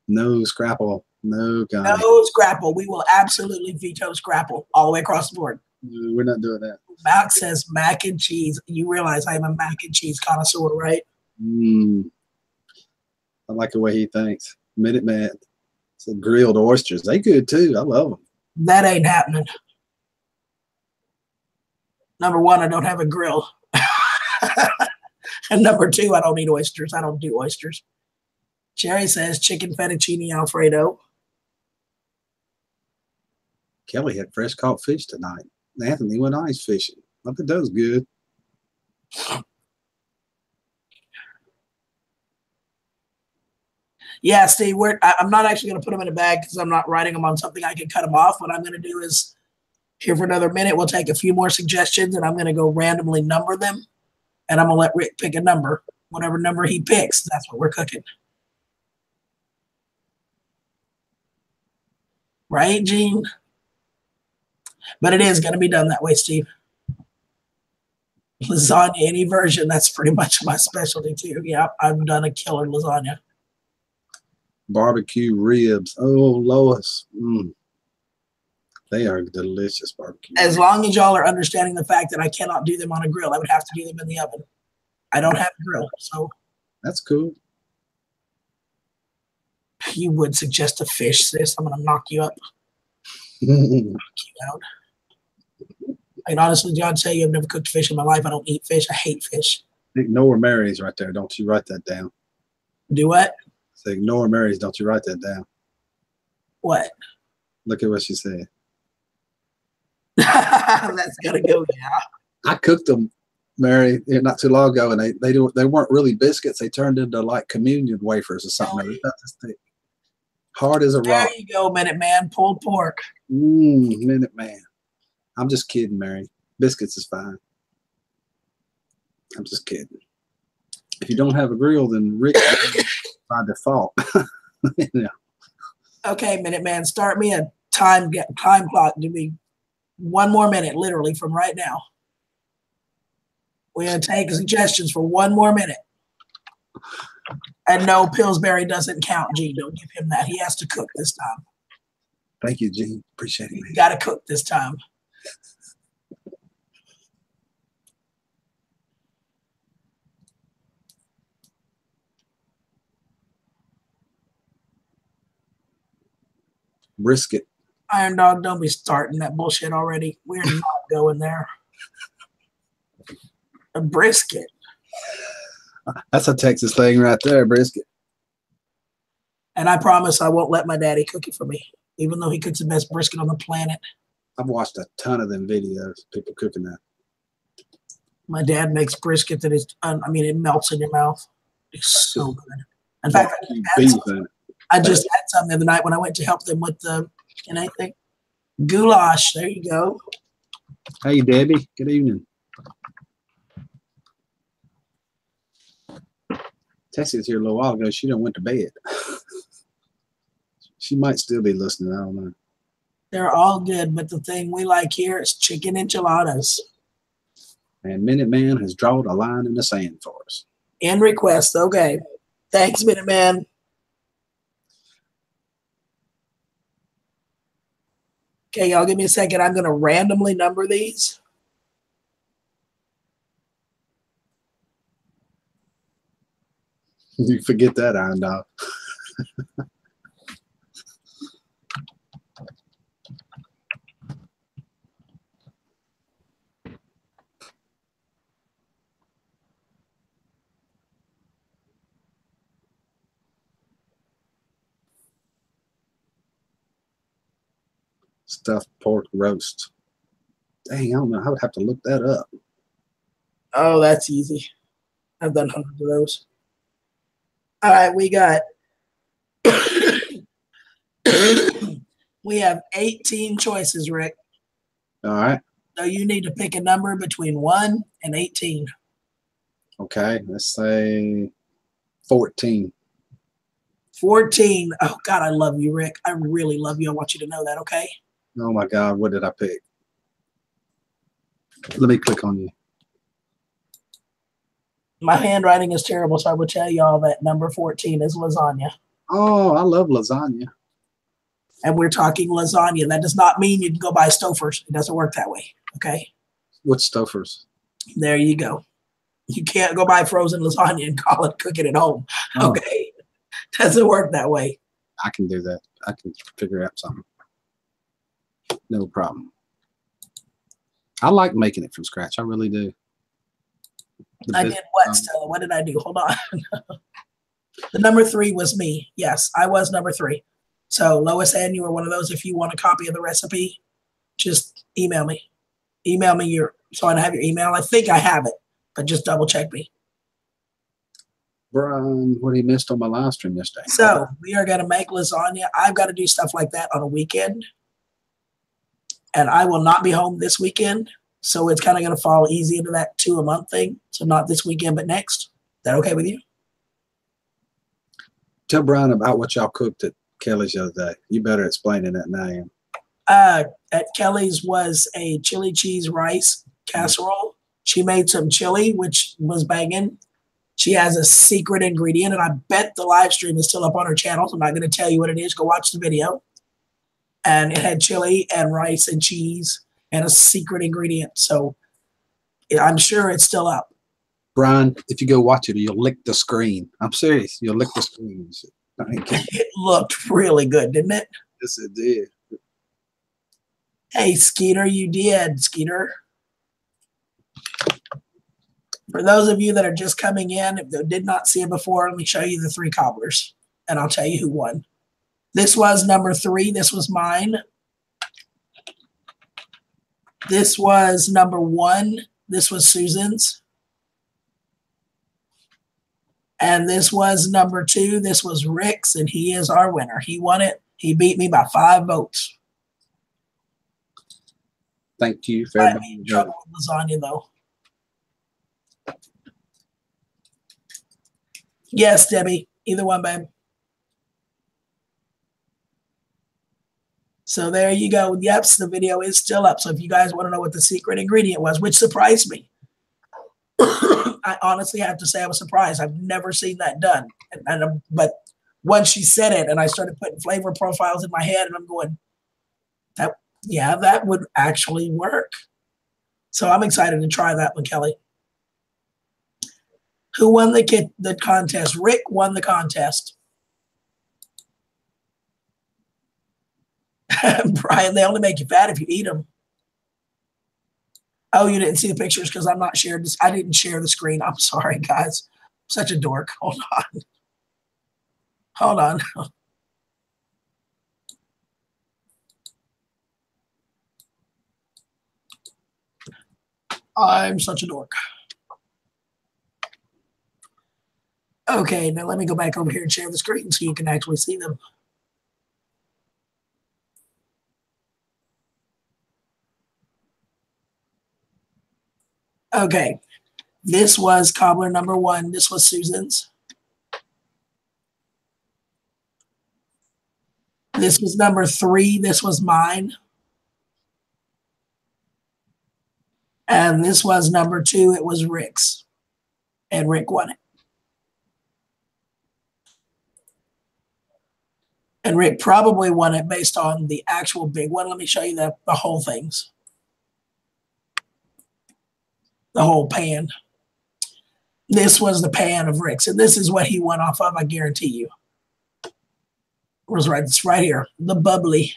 Speaker 1: No scrapple. No guy.
Speaker 2: No scrapple. We will absolutely veto scrapple all the way across the board.
Speaker 1: We're not doing that.
Speaker 2: Mac says mac and cheese. You realize I'm a mac and cheese connoisseur, right?
Speaker 1: I like the way he thinks. Minute Man. Some grilled oysters. They good too. I love them.
Speaker 2: That ain't happening. Number 1, I don't have a grill. And number 2, I don't eat oysters. I don't do oysters. Jerry says chicken fettuccine Alfredo.
Speaker 1: Kelly had fresh caught fish tonight. Anthony went ice fishing. I think that was good.
Speaker 2: Yeah, Steve, I'm not actually going to put them in a bag because I'm not writing them on something I can cut them off. What I'm going to do is, here for another minute, we'll take a few more suggestions, and I'm going to go randomly number them, and I'm going to let Rick pick a number. Whatever number he picks, that's what we're cooking. Right, Gene? But it is going to be done that way, Steve. Lasagna, any version, that's pretty much my specialty too. Yeah, I've done a killer lasagna.
Speaker 1: Barbecue ribs. Oh, Lois. They are delicious barbecue
Speaker 2: As
Speaker 1: ribs.
Speaker 2: long as y'all are understanding the fact that I cannot do them on a grill, I would have to do them in the oven. I don't have a grill, so.
Speaker 1: That's cool.
Speaker 2: You would suggest a fish, sis. I'm going to knock you up. Knock you out. I can honestly, John, say you have never cooked fish in my life. I don't eat fish. I hate fish.
Speaker 1: Ignore Mary's right there. Don't you write that down.
Speaker 2: Do what?
Speaker 1: Say ignore Mary's. Don't you write that down.
Speaker 2: What?
Speaker 1: Look at what she said.
Speaker 2: That's got to go, yeah.
Speaker 1: I cooked them, Mary, not too long ago, and they weren't really biscuits. They turned into like communion wafers or something. Really? About this thick. Hard as a rock.
Speaker 2: There you go, Minute Man. Pulled pork.
Speaker 1: Minute Man. I'm just kidding, Mary. Biscuits is fine. I'm just kidding. If you don't have a grill, then Rick by default. Yeah.
Speaker 2: Okay, Minute Man, start me a time clock. Give me 1 more minute, literally, from right now. We're going to take suggestions for 1 more minute. And no, Pillsbury doesn't count, Gene. Don't give him that. He has to cook this time.
Speaker 1: Thank you, Gene. Appreciate it.
Speaker 2: You got to cook this time.
Speaker 1: Brisket.
Speaker 2: Iron Dog, don't be starting that bullshit already. We're not going there. A brisket.
Speaker 1: That's a Texas thing right there, brisket.
Speaker 2: And I promise I won't let my daddy cook it for me, even though he cooks the best brisket on the planet.
Speaker 1: I've watched a ton of them videos, people cooking that.
Speaker 2: My dad makes brisket that is, I mean, it melts in your mouth. It's so good. In fact, I just had some the other night when I went to help them with the, I think, goulash. There you go.
Speaker 1: Hey, Debbie. Good evening. Tessie was here a little while ago. She done went to bed. She might still be listening. I don't know.
Speaker 2: They're all good, but the thing we like here is chicken enchiladas.
Speaker 1: And Minuteman has drawn a line in the sand for us.
Speaker 2: End request. Okay. Thanks, Minuteman. Okay, y'all give me a second. I'm going to randomly number these.
Speaker 1: You forget that, Iron Dog. Stuffed pork roast. Dang, I don't know. I would have to look that up.
Speaker 2: Oh, that's easy. I've done hundreds of those. All right, we got we have 18 choices, Rick.
Speaker 1: All right.
Speaker 2: So you need to pick a number between 1 and 18.
Speaker 1: Okay, let's say 14.
Speaker 2: 14. Oh, God, I love you, Rick. I really love you. I want you to know that, okay?
Speaker 1: Oh, my God. What did I pick? Let me click on you.
Speaker 2: My handwriting is terrible, so I would tell y'all that number 14 is lasagna.
Speaker 1: Oh, I love lasagna.
Speaker 2: And we're talking lasagna. That does not mean you can go buy Stouffer's. It doesn't work that way, okay?
Speaker 1: What's Stouffer's?
Speaker 2: There you go. You can't go buy frozen lasagna and call it cooking at home, okay? Doesn't work that way.
Speaker 1: I can do that. I can figure out something. No problem. I like making it from scratch. I really do.
Speaker 2: I did what, Stella? What did I do? Hold on. The number 3 was me. Yes, I was number 3. So Lois Ann, you were one of those. If you want a copy of the recipe, just email me. Email me so I have your email. I think I have it, but just double check me.
Speaker 1: Brian, what he missed on my live stream yesterday.
Speaker 2: So we are going to make lasagna. I've got to do stuff like that on a weekend. And I will not be home this weekend. So it's kind of going to fall easy into that 2 a month thing. So not this weekend, but next. Is that okay with you?
Speaker 1: Tell Brian about what y'all cooked at Kelly's the other day. You better explain it than I am.
Speaker 2: At Kelly's was a chili cheese rice casserole. She made some chili, which was banging. She has a secret ingredient, and I bet the live stream is still up on her channel. So I'm not going to tell you what it is. Go watch the video. And it had chili and rice and cheese and a secret ingredient. So I'm sure it's still up.
Speaker 1: Brian, if you go watch it, you'll lick the screen. I'm serious. You'll lick the screen.
Speaker 2: It looked really good, didn't it?
Speaker 1: Yes, it did.
Speaker 2: Hey, Skeeter, you did, Skeeter. For those of you that are just coming in, if they did not see it before, let me show you the 3 cobblers, and I'll tell you who won. This was number 3. This was mine. This was number 1. This was Susan's. And this was number 2. This was Rick's, and he is our winner. He won it. He beat me by 5 votes.
Speaker 1: Thank you for
Speaker 2: everybody. Trouble with lasagna, though. Yes, Debbie. Either one, babe. So there you go. Yep, the video is still up. So if you guys want to know what the secret ingredient was, which surprised me, I honestly have to say I was surprised. I've never seen that done. But once she said it and I started putting flavor profiles in my head and I'm going, that would actually work. So I'm excited to try that one, Kelly. Who won the contest? Rick won the contest. Brian, they only make you fat if you eat them. Oh, you didn't see the pictures because I'm not shared this. I didn't share the screen. I'm sorry, guys. I'm such a dork. Hold on. Hold on. I'm such a dork. Okay, now let me go back over here and share the screen so you can actually see them. Okay, this was cobbler number 1. This was Susan's. This was number 3. This was mine. And this was number 2. It was Rick's. And Rick won it. And Rick probably won it based on the actual big one. Let me show you the whole things. The whole pan. This was the pan of Rick's. And this is what he won off of, I guarantee you. It's right here. The bubbly.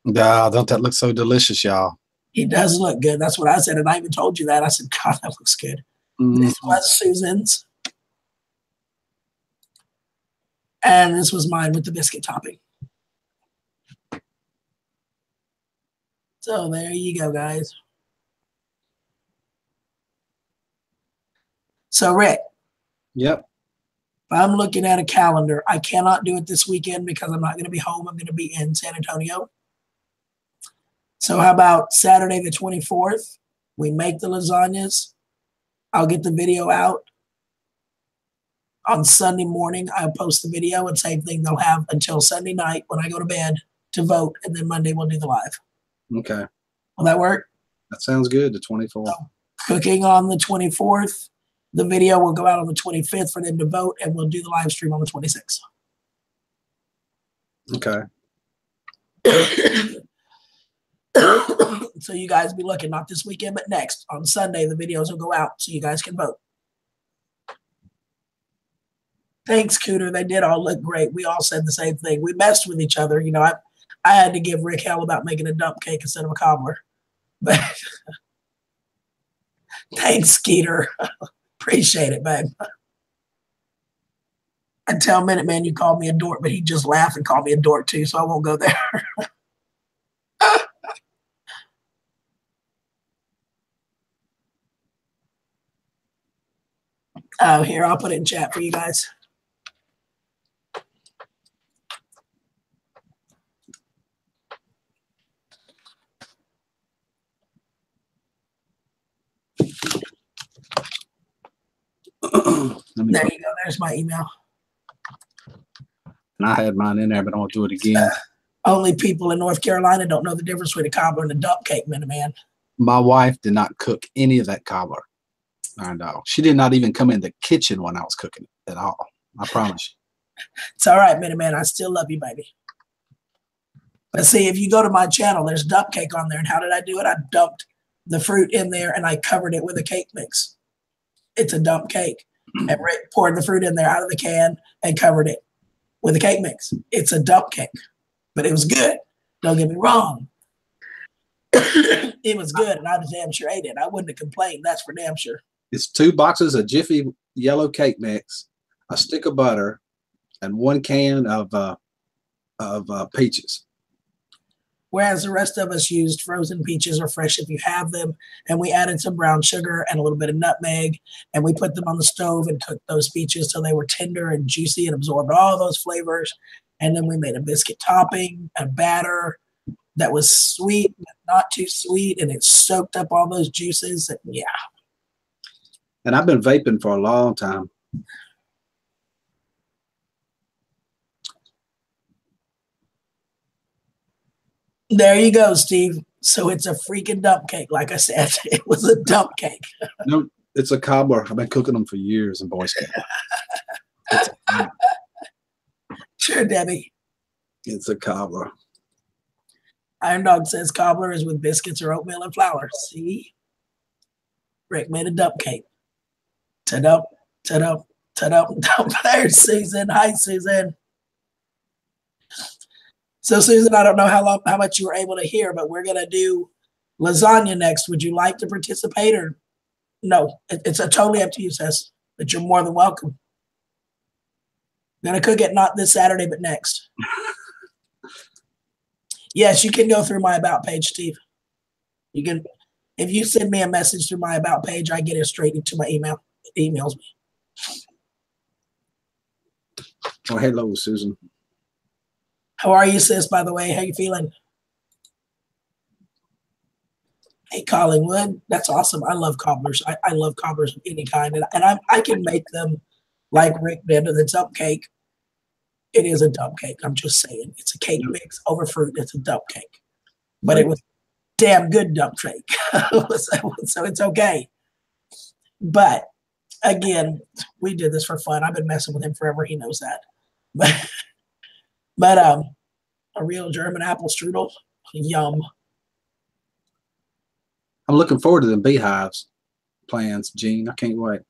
Speaker 1: Nah, don't that look so delicious, y'all?
Speaker 2: He does look good. That's what I said. And I even told you that. I said, God, that looks good. This was Susan's. And this was mine with the biscuit topping. So there you go, guys. So, Rick.
Speaker 1: Yep.
Speaker 2: I'm looking at a calendar. I cannot do it this weekend because I'm not going to be home. I'm going to be in San Antonio. So how about Saturday the 24th? We make the lasagnas. I'll get the video out. On Sunday morning, I'll post the video, and same thing, they'll have until Sunday night when I go to bed to vote, and then Monday we'll do the live.
Speaker 1: Okay.
Speaker 2: Will that work?
Speaker 1: That sounds good, the 24th.
Speaker 2: So, cooking on the 24th. The video will go out on the 25th for them to vote, and we'll do the live stream on the 26th.
Speaker 1: Okay.
Speaker 2: So you guys be looking, not this weekend, but next. On Sunday, the videos will go out so you guys can vote. Thanks, Cooter. They did all look great. We all said the same thing. We messed with each other. You know, I had to give Rick hell about making a dump cake instead of a cobbler. But thanks, Skeeter. Appreciate it, babe. I tell Minuteman you called me a dork, but he just laughed and called me a dork too, so I won't go there. Oh, here, I'll put it in chat for you guys. There you go. There's my email.
Speaker 1: And I had mine in there, but I won't do it again.
Speaker 2: Only people in North Carolina don't know the difference between a cobbler and a dump cake, man.
Speaker 1: My wife did not cook any of that cobbler. I know. She did not even come in the kitchen when I was cooking it at all. I promise you.
Speaker 2: It's all right, man. I still love you, baby. But see, if you go to my channel, there's dump cake on there. And how did I do it? I dumped the fruit in there and I covered it with a cake mix. It's a dump cake. And Rick poured the fruit in there out of the can and covered it with a cake mix. It's a dump cake, but it was good. Don't get me wrong. It was good, and I damn sure ate it. I wouldn't have complained. That's for damn sure.
Speaker 1: It's 2 boxes of Jiffy yellow cake mix, a stick of butter, and 1 can of peaches.
Speaker 2: Whereas the rest of us used frozen peaches or fresh if you have them, and we added some brown sugar and a little bit of nutmeg, and we put them on the stove and cooked those peaches till they were tender and juicy and absorbed all those flavors. And then we made a biscuit topping, a batter that was sweet but not too sweet, and it soaked up all those juices. And yeah.
Speaker 1: And I've been vaping for a long time.
Speaker 2: There you go, Steve. So it's a freaking dump cake. Like I said, it was a dump cake.
Speaker 1: No, it's a cobbler. I've been cooking them for years in Boy Scout.
Speaker 2: Sure, Debbie.
Speaker 1: It's a cobbler.
Speaker 2: Iron Dog says cobbler is with biscuits or oatmeal and flour. See? Rick made a dump cake. Ta-dump, ta-dump, ta-dump, dump. There's Susan. Hi, Susan. So, Susan, I don't know how much you were able to hear, but we're going to do lasagna next. Would you like to participate or no? It's totally up to you, sis, but you're more than welcome. I'm going to cook it not this Saturday, but next. Yes, you can go through my About page, Steve. You can, if you send me a message through my About page, I get it straight into my email. It emails me.
Speaker 1: Oh, hello, Susan.
Speaker 2: How are you, sis, by the way? How you feeling? Hey, Collingwood. That's awesome. I love cobblers. I love cobblers of any kind. And I can make them like Rick did with a dump cake. It is a dump cake. I'm just saying. It's a cake mix over fruit. It's a dump cake. But it was damn good dump cake. So it's okay. But again, we did this for fun. I've been messing with him forever. He knows that. But a real German apple strudel, yum.
Speaker 1: I'm looking forward to the beehives plans, Gene. I can't wait.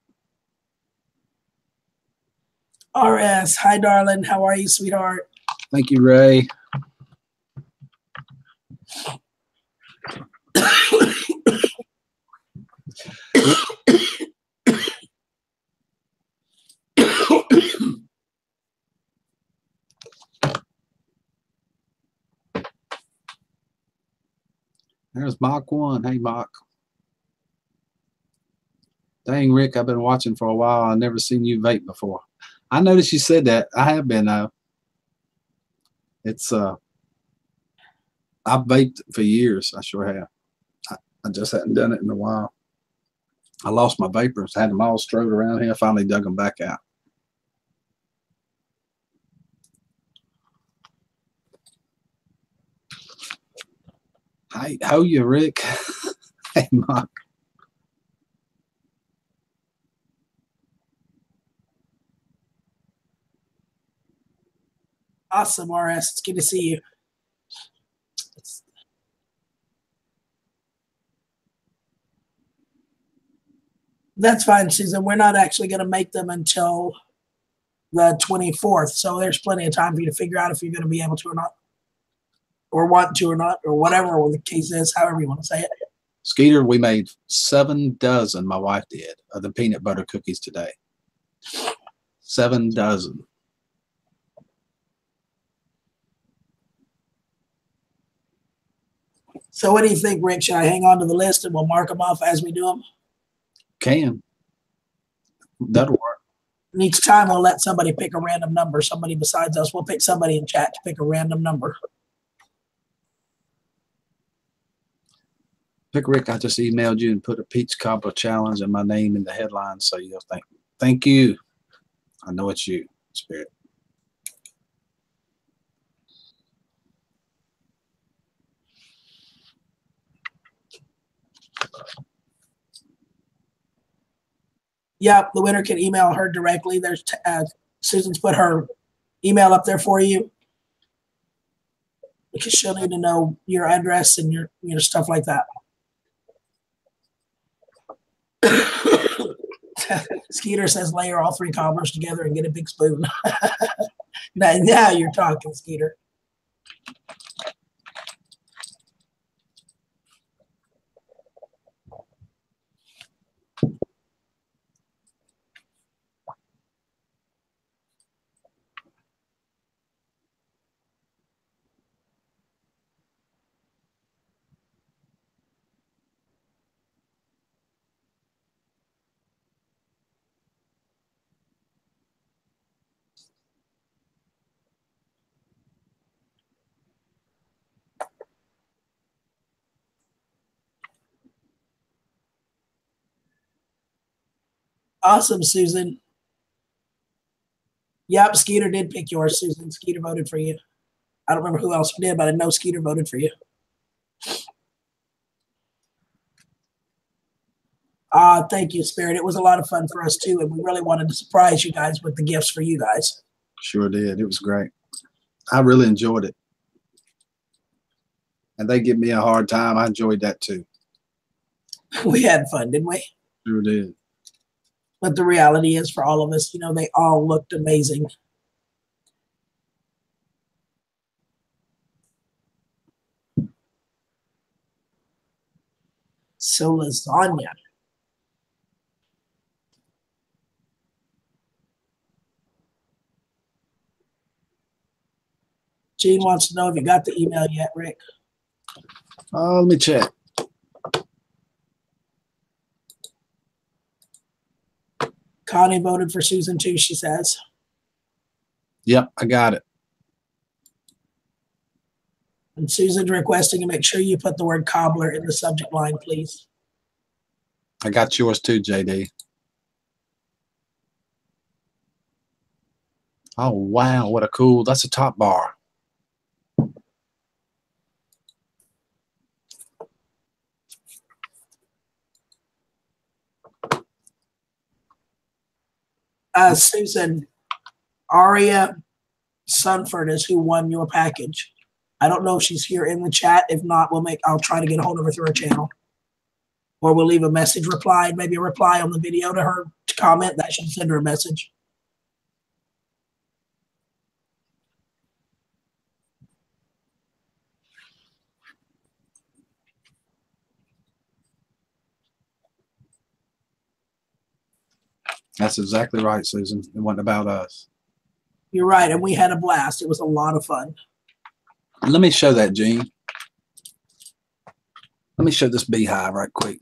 Speaker 2: RS, hi, darling. How are you, sweetheart?
Speaker 1: Thank you, Ray. There's Mach 1. Hey, Mach. Dang, Rick, I've been watching for a while. I've never seen you vape before. I noticed you said that. I have been. It's I've vaped for years. I sure have. I just hadn't done it in a while. I lost my vapors. I had them all strode around here. I finally dug them back out. Hey, how you, Rick? Hey, Mark.
Speaker 2: Awesome, RS. It's good to see you. That's fine, Susan. We're not actually going to make them until the 24th. So there's plenty of time for you to figure out if you're going to be able to or not, or want to or not, or whatever the case is, however you want to say it.
Speaker 1: Skeeter, we made 7 dozen, my wife did, of the peanut butter cookies today. 7 dozen.
Speaker 2: So what do you think, Rick? Should I hang on to the list and we'll mark them off as we do them?
Speaker 1: Can. That'll work.
Speaker 2: And each time we'll let somebody pick a random number. Somebody besides us. We'll pick somebody in chat to pick a random number.
Speaker 1: Pick Rick, I just emailed you and put a peach cobbler challenge and my name in the headline so you'll thank you. I know it's you, Spirit.
Speaker 2: Yep, the winner can email her directly. There's Susan's put her email up there for you because she'll need to know your address and your stuff like that. Skeeter says layer all 3 cobblers together and get a big spoon. now you're talking, Skeeter. Awesome, Susan. Yep, Skeeter did pick yours, Susan. Skeeter voted for you. I don't remember who else did, but I know Skeeter voted for you. Thank you, Spirit. It was a lot of fun for us, too, and we really wanted to surprise you guys with the gifts for you guys.
Speaker 1: Sure did. It was great. I really enjoyed it. And they give me a hard time. I enjoyed that, too.
Speaker 2: We had fun, didn't we?
Speaker 1: Sure did.
Speaker 2: But the reality is for all of us, they all looked amazing. So lasagna. Gene wants to know if you got the email yet, Rick.
Speaker 1: Let me check.
Speaker 2: Connie voted for Susan too, she says.
Speaker 1: Yep, I got it.
Speaker 2: And Susan's requesting to make sure you put the word cobbler in the subject line, please.
Speaker 1: I got yours too, JD. Oh, wow. What a cool. That's a top bar.
Speaker 2: Susan, Aria Sunford is who won your package. I don't know if she's here in the chat. If not, I'll try to get a hold of her through her channel. Or we'll leave a message reply, maybe a reply on the video to her to comment. That should send her a message.
Speaker 1: That's exactly right, Susan. It wasn't about us.
Speaker 2: You're right, and we had a blast. It was a lot of fun.
Speaker 1: Let me show that, Gene. Let me show this beehive right quick.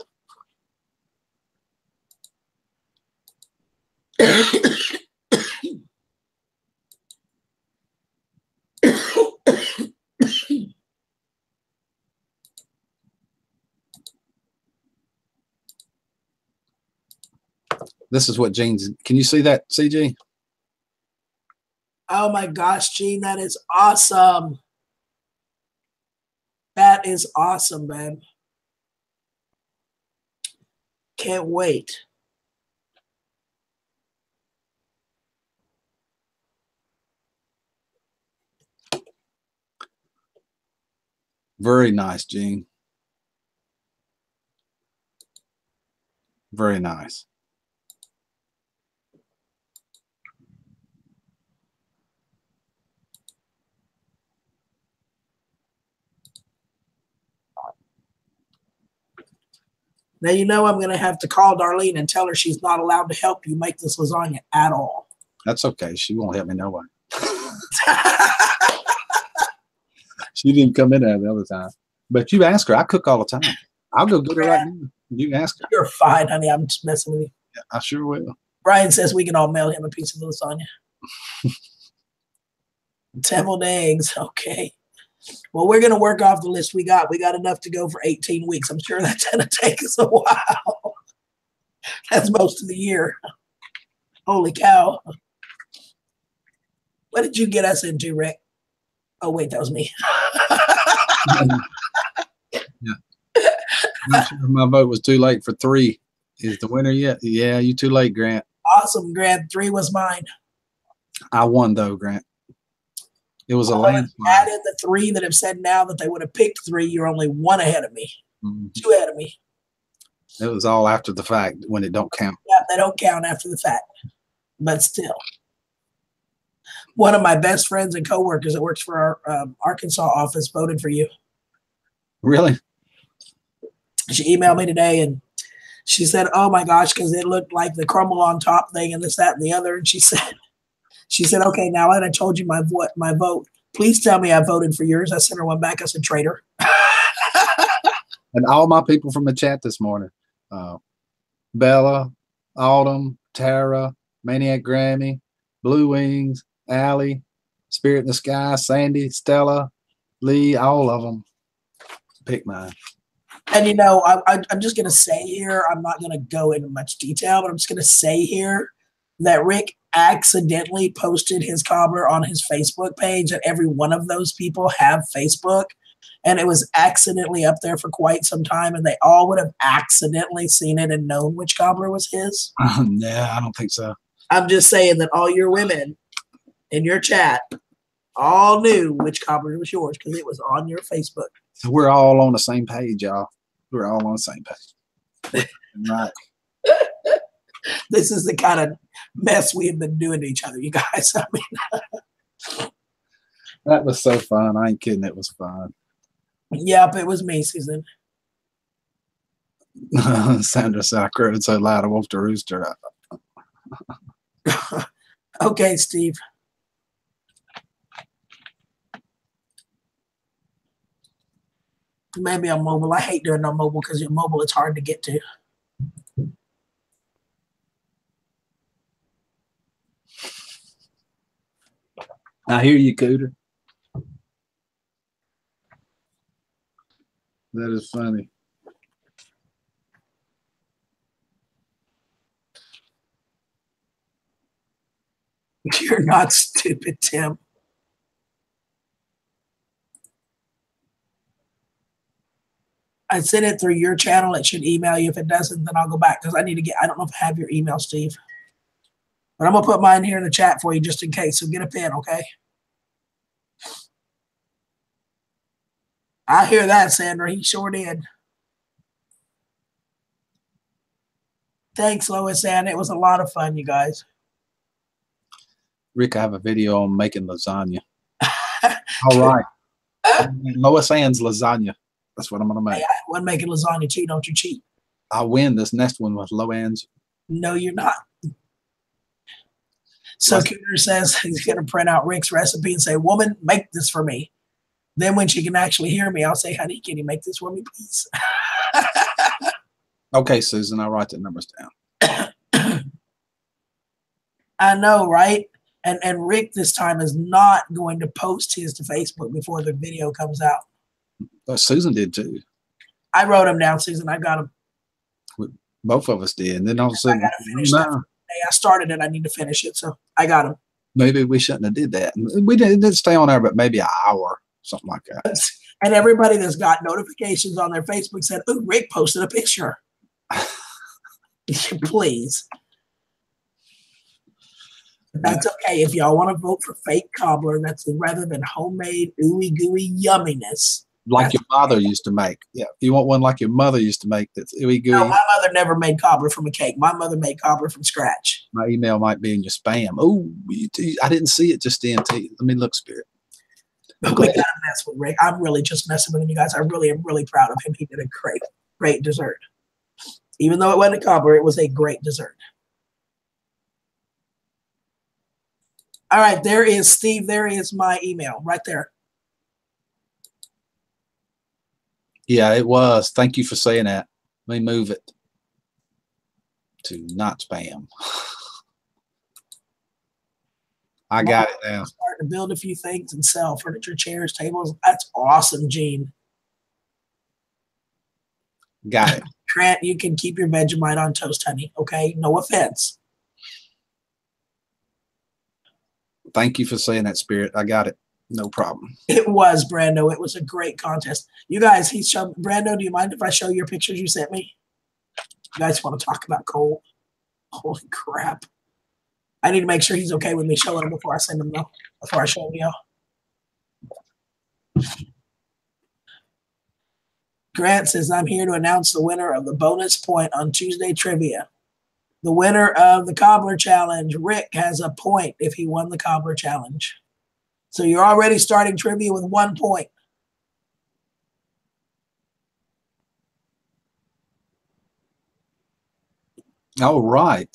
Speaker 1: This is what Gene's. Can you see that, CG?
Speaker 2: Oh my gosh, Gene, that is awesome. That is awesome, man. Can't wait.
Speaker 1: Very nice, Gene. Very nice.
Speaker 2: Now, you know, I'm going to have to call Darlene and tell her she's not allowed to help you make this lasagna at all.
Speaker 1: That's okay. She won't help me no way. She didn't come in there the other time. But you ask her. I cook all the time. I'll go get her right now. You can ask her.
Speaker 2: You're fine, honey. I'm just messing with you.
Speaker 1: Yeah, I sure will.
Speaker 2: Brian says we can all mail him a piece of lasagna. Deviled eggs. Okay. Well, we're going to work off the list we got. We got enough to go for 18 weeks. I'm sure that's going to take us a while. That's most of the year. Holy cow. What did you get us into, Rick? Oh, wait, that was me.
Speaker 1: Yeah. I'm sure my vote was too late for 3. Is the winner yet? Yeah, you too late, Grant.
Speaker 2: Awesome, Grant. 3 was mine.
Speaker 1: I won, though, Grant. It was a landslide.
Speaker 2: Added the 3 that have said now that they would have picked 3. You're only 1 ahead of me. 2 ahead of me.
Speaker 1: It was all after the fact when it don't count.
Speaker 2: Yeah, they don't count after the fact. But still. One of my best friends and coworkers that works for our Arkansas office voted for you.
Speaker 1: Really?
Speaker 2: She emailed me today and she said, oh my gosh, because it looked like the crumble on top thing and this, that, and the other. And she said, okay, now that I told you my vote, please tell me I voted for yours. I sent her one back. I said, traitor.
Speaker 1: And all my people from the chat this morning, Bella, Autumn, Tara, Maniac Grammy, Blue Wings, Allie, Spirit in the Sky, Sandy, Stella, Lee, all of them pick mine.
Speaker 2: And, you know, I'm just going to say here, I'm not going to go into much detail, but I'm just going to say here that Rick accidentally posted his cobbler on his Facebook page, and every one of those people have Facebook, and it was accidentally up there for quite some time, and they all would have accidentally seen it and known which cobbler was his.
Speaker 1: Yeah, I don't think so.
Speaker 2: I'm just saying that all your women in your chat all knew which cobbler was yours because it was on your Facebook.
Speaker 1: So we're all on the same page, y'all. We're all on the same page. Right.
Speaker 2: This is the kind of mess we have been doing to each other, you guys. I mean,
Speaker 1: that was so fun. I ain't kidding. It was fun.
Speaker 2: Yep, it was me, Susan.
Speaker 1: Sandra said I crowed so loud I woke the rooster.
Speaker 2: Okay, Steve. Maybe on mobile. I hate doing on mobile because your mobile it's hard to get to.
Speaker 1: I hear you, Cooter. That is funny.
Speaker 2: You're not stupid, Tim. I sent it through your channel. It should email you. If it doesn't, then I'll go back because I need to get, I don't know if I have your email, Steve. But I'm going to put mine here in the chat for you just in case. So get a pen, okay? I hear that, Sandra. He sure did. Thanks, Lois Ann. It was a lot of fun, you guys.
Speaker 1: Rick, I have a video on making lasagna. All right. Lois Ann's lasagna. That's what I'm going to make.
Speaker 2: Hey, I wasn't making lasagna too. Don't you cheat.
Speaker 1: I'll win this next one with Loan's.
Speaker 2: No, you're not. So Cooter says he's going to print out Rick's recipe and say, woman, make this for me. Then when she can actually hear me, I'll say, honey, can you make this for me, please?
Speaker 1: Okay, Susan, I'll write the numbers down.
Speaker 2: I know, right? And Rick this time is not going to post his to Facebook before the video comes out.
Speaker 1: Susan did too.
Speaker 2: I wrote him down, Susan. I got him.
Speaker 1: Both of us did. And then all of a sudden,
Speaker 2: I started it. I need to finish it. So I got him.
Speaker 1: Maybe we shouldn't have did that. We didn't stay on there, but maybe an hour, something like that.
Speaker 2: And everybody that's got notifications on their Facebook said, oh, Rick posted a picture. Please. That's okay. If y'all want to vote for fake cobbler, that's rather than homemade ooey gooey yumminess.
Speaker 1: Like your mother used to make. Yeah. If you want one like your mother used to make, that's ooey gooey.
Speaker 2: No, my mother never made cobbler from a cake. My mother made cobbler from scratch.
Speaker 1: My email might be in your spam. Oh, I didn't see it just then. Let me look, Spirit.
Speaker 2: We got to mess with Rick. I'm really just messing with him, you guys. I really am really proud of him. He did a great dessert. Even though it wasn't a cobbler, it was a great dessert. All right, there is Steve. There is my email right there.
Speaker 1: Yeah, it was. Thank you for saying that. Let me move it to not spam. I got it now.
Speaker 2: Starting to build a few things and sell furniture, chairs, tables. That's awesome, Gene.
Speaker 1: Got it.
Speaker 2: Trent, you can keep your Vegemite on toast, honey. Okay, no offense.
Speaker 1: Thank you for saying that, Spirit. I got it. No problem.
Speaker 2: It was, Brando. It was a great contest. You guys, he showed Brando, do you mind if I show your pictures you sent me? You guys want to talk about Cole? Holy crap. I need to make sure he's okay with me showing him before I send him, though. Before I show him, y'all. Grant says, I'm here to announce the winner of the bonus point on Tuesday trivia. The winner of the Cobbler Challenge, Rick, has a point if he won the Cobbler Challenge. So you're already starting trivia with 1 point.
Speaker 1: All right.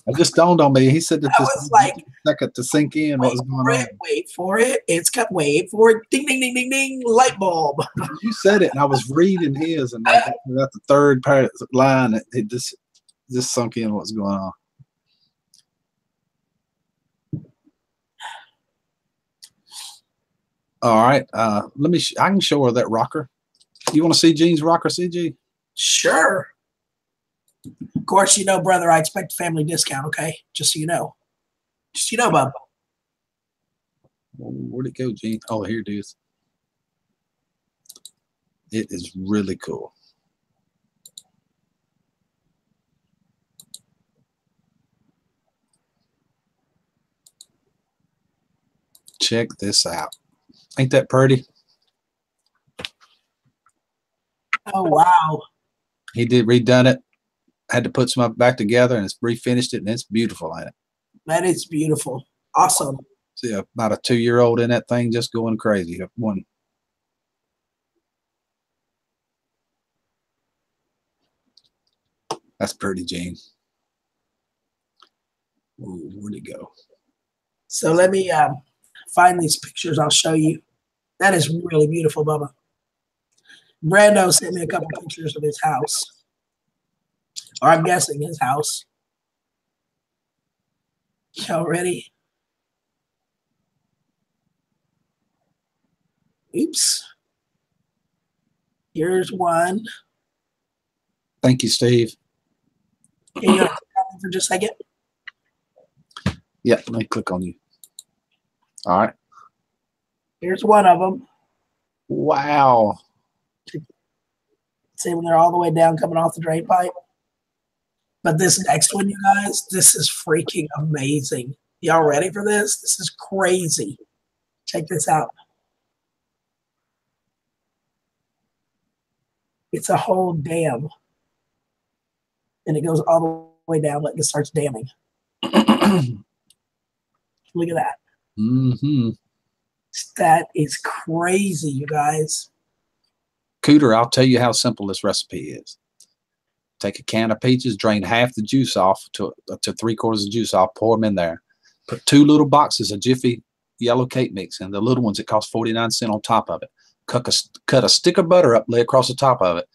Speaker 1: It just dawned on me. He said that this was like a second to sink in what was going on.
Speaker 2: Wait for it. It's got wait for it. Ding, ding, ding, ding, ding. Light bulb.
Speaker 1: You said it, and I was reading his, and like, at the third line, it just sunk in what's going on. All right. Let me. I can show her that rocker. You want to see Gene's rocker, CG?
Speaker 2: Sure. Of course, you know, brother, I expect a family discount, okay? Just so you know. Just so you know, bub.
Speaker 1: Where'd it go, Gene? Oh, here it is. It is really cool. Check this out. Ain't that pretty?
Speaker 2: Oh, wow.
Speaker 1: He did redone it. Had to put some back together, and it's refinished it, and it's beautiful, ain't it?
Speaker 2: That is beautiful. Awesome.
Speaker 1: See about a 2-year-old in that thing just going crazy. One. That's pretty, Gene. Ooh, where'd it go?
Speaker 2: So let me find these pictures. I'll show you. That is really beautiful, Bubba. Brando sent me a couple pictures of his house. Or I'm guessing his house. Y'all ready? Oops. Here's one.
Speaker 1: Thank you, Steve.
Speaker 2: Can you for just a second?
Speaker 1: Yeah, let me click on you. All right.
Speaker 2: Here's one of them.
Speaker 1: Wow.
Speaker 2: See when they're all the way down coming off the drain pipe. But this next one, you guys, this is freaking amazing. Y'all ready for this? This is crazy. Check this out. It's a whole dam. And it goes all the way down, like it starts damming. Look at that.
Speaker 1: Mm-hmm.
Speaker 2: That is crazy, you guys.
Speaker 1: Cooter, I'll tell you how simple this recipe is. Take a can of peaches, drain half the juice off to 3/4 of the juice off, pour them in there. Put 2 little boxes of Jiffy yellow cake mix in, the little ones that cost 49 cents on top of it. Cut a stick of butter up, lay across the top of it.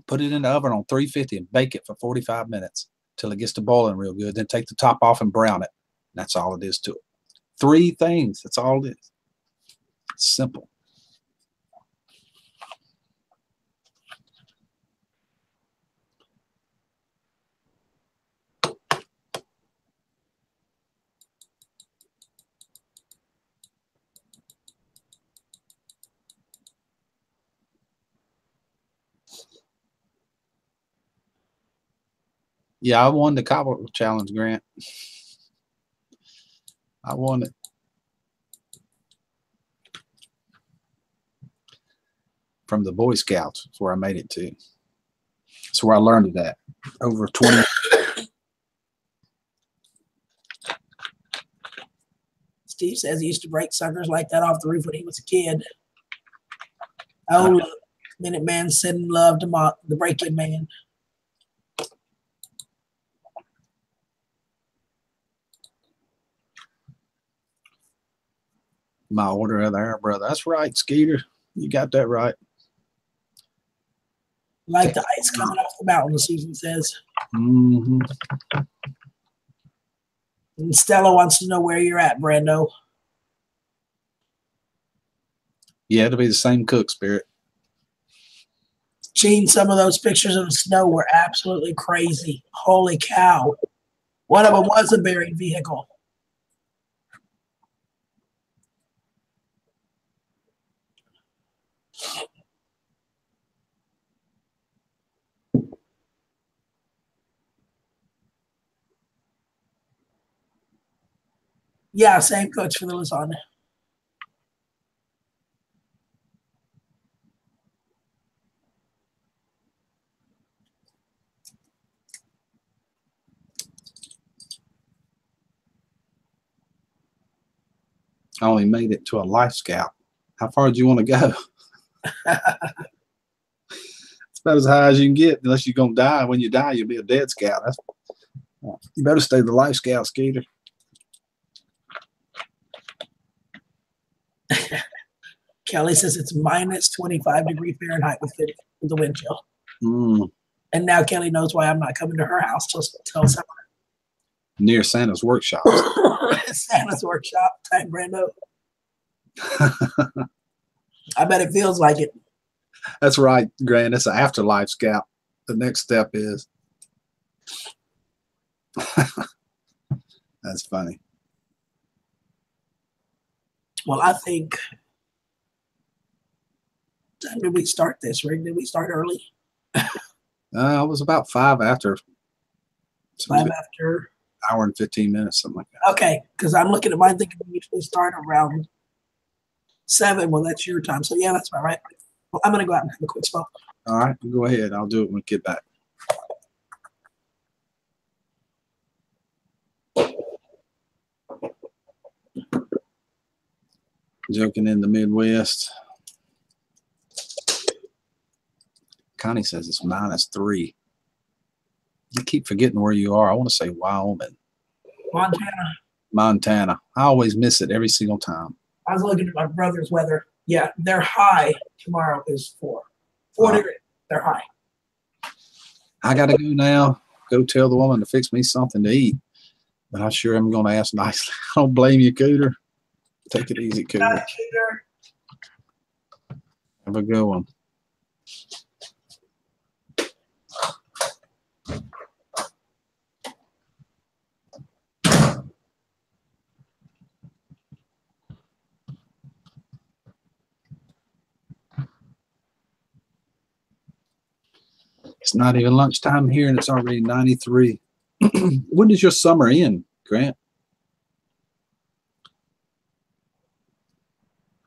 Speaker 1: Put it in the oven on 350 and bake it for 45 minutes till it gets to boiling real good. Then take the top off and brown it. That's all it is to it. 3 things. That's all it is. It's simple. Yeah, I won the Cobbler challenge, Grant. I won it. From the Boy Scouts. That's where I made it to. That's where I learned it at. Over 20.
Speaker 2: Steve says he used to break suckers like that off the roof when he was a kid. Oh, look. Minuteman sending love to the break-in man.
Speaker 1: My order there, brother. That's right, Skeeter. You got that right.
Speaker 2: Like the ice coming off the mountain, Susan says.
Speaker 1: Mm-hmm.
Speaker 2: And Stella wants to know where you're at, Brando.
Speaker 1: Yeah, it'll be the same cook, Spirit.
Speaker 2: Gene, some of those pictures of the snow were absolutely crazy. Holy cow. One of them was a buried vehicle. Yeah, same cooks for the lasagna.
Speaker 1: I only made it to a Life Scout. How far do you want to go? It's about as high as you can get, unless you're going to die. When you die, you'll be a dead scout. You better stay the Life Scout, Skeeter.
Speaker 2: Kelly says it's minus 25 degrees Fahrenheit with the wind chill.
Speaker 1: Mm.
Speaker 2: And now Kelly knows why I'm not coming to her house till summer.
Speaker 1: Near Santa's workshop.
Speaker 2: Santa's workshop time, Brando. I bet it feels like it.
Speaker 1: That's right, Grant. It's an afterlife scout. The next step is. That's funny.
Speaker 2: Well, I think. When did we start this, Rick? Did we start early?
Speaker 1: It was about 5 after.
Speaker 2: 5 after.
Speaker 1: Hour and 15 minutes, something like that.
Speaker 2: Okay, because I'm looking at mine thinking we usually start around 7. Well, that's your time. So, yeah, that's about right. Well, I'm going to go out and have a quick smoke.
Speaker 1: All right, go ahead. I'll do it when we get back. Joking in the Midwest. Connie says it's -3. I keep forgetting where you are. I want to say Wyoming. Montana. I always miss it every single time.
Speaker 2: I was looking at my brother's weather. Yeah, their high tomorrow is 4 degrees. They're high. I
Speaker 1: got to go now. Go tell the woman to fix me something to eat. But I sure am going to ask nicely. I don't blame you, Cooter. Take it easy, Cooter. Have a good one. It's not even lunchtime here, and it's already 93. When does your summer end, Grant?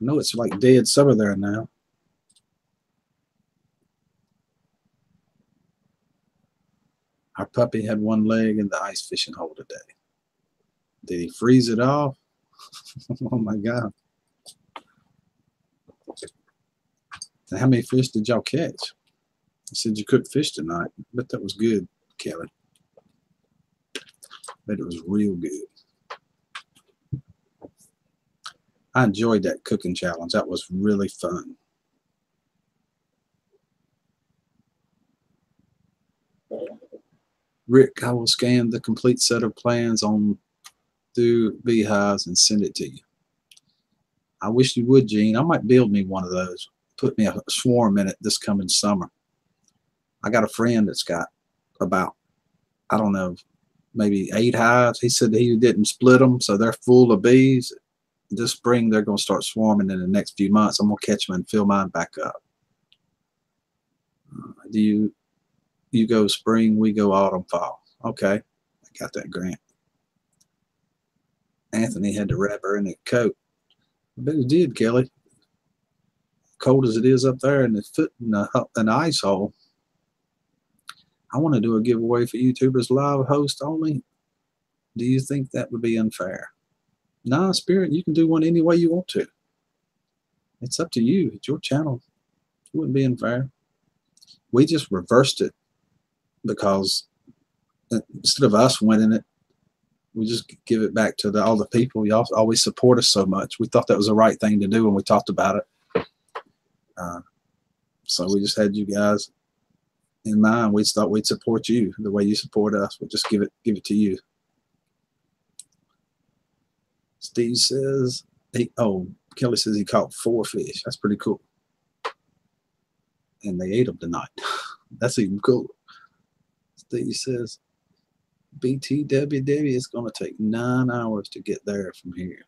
Speaker 1: I know it's like dead summer there now. Our puppy had one leg in the ice fishing hole today. Did he freeze it off? Oh my God. How many fish did y'all catch? You said you cooked fish tonight. I bet that was good, Kelly. I bet it was real good. I enjoyed that cooking challenge. That was really fun. Rick, I will scan the complete set of plans on through Beehives and send it to you. I wish you would, Gene. I might build me one of those. Put me a swarm in it this coming summer. I got a friend that's got about, I don't know, maybe 8 hives. He said he didn't split them, so they're full of bees. This spring, they're going to start swarming in the next few months. I'm going to catch them and fill mine back up. Do you go spring, we go autumn, fall. Okay, I got that, Grant. Anthony had to wrap her in a coat. I bet he did, Kelly. Cold as it is up there in the foot in the ice hole. I want to do a giveaway for YouTubers live host only. Do you think that would be unfair? Nah, Spirit, you can do one any way you want to. It's up to you. It's your channel. It wouldn't be unfair. We just reversed it because instead of us winning it, we just give it back to all the people. Y'all always support us so much. We thought that was the right thing to do when we talked about it. So we just had you guys in mind. We thought we'd support you the way you support us. We'll just give it to you. Steve says, Kelly says he caught 4 fish. That's pretty cool. And they ate them tonight. That's even cooler. Steve says, BTWW is going to take 9 hours to get there from here.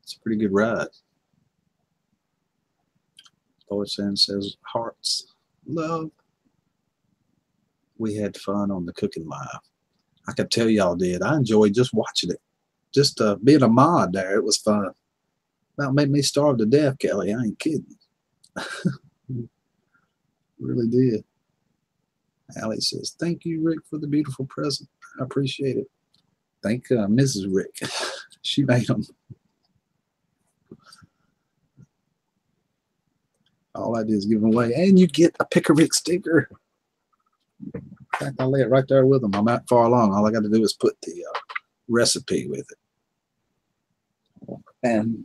Speaker 1: It's a pretty good ride. Poetsan says, hearts, love. We had fun on the cooking live. I could tell y'all did. I enjoyed just watching it. Just being a mod there, it was fun. About made me starve to death, Kelly. I ain't kidding. Really did. Allie says, thank you, Rick, for the beautiful present. I appreciate it. Thank Mrs. Rick. She made them. All I do is give them away. And you get a Pick a Rick sticker. In fact, I lay it right there with them. I'm not far along. All I got to do is put the recipe with it. And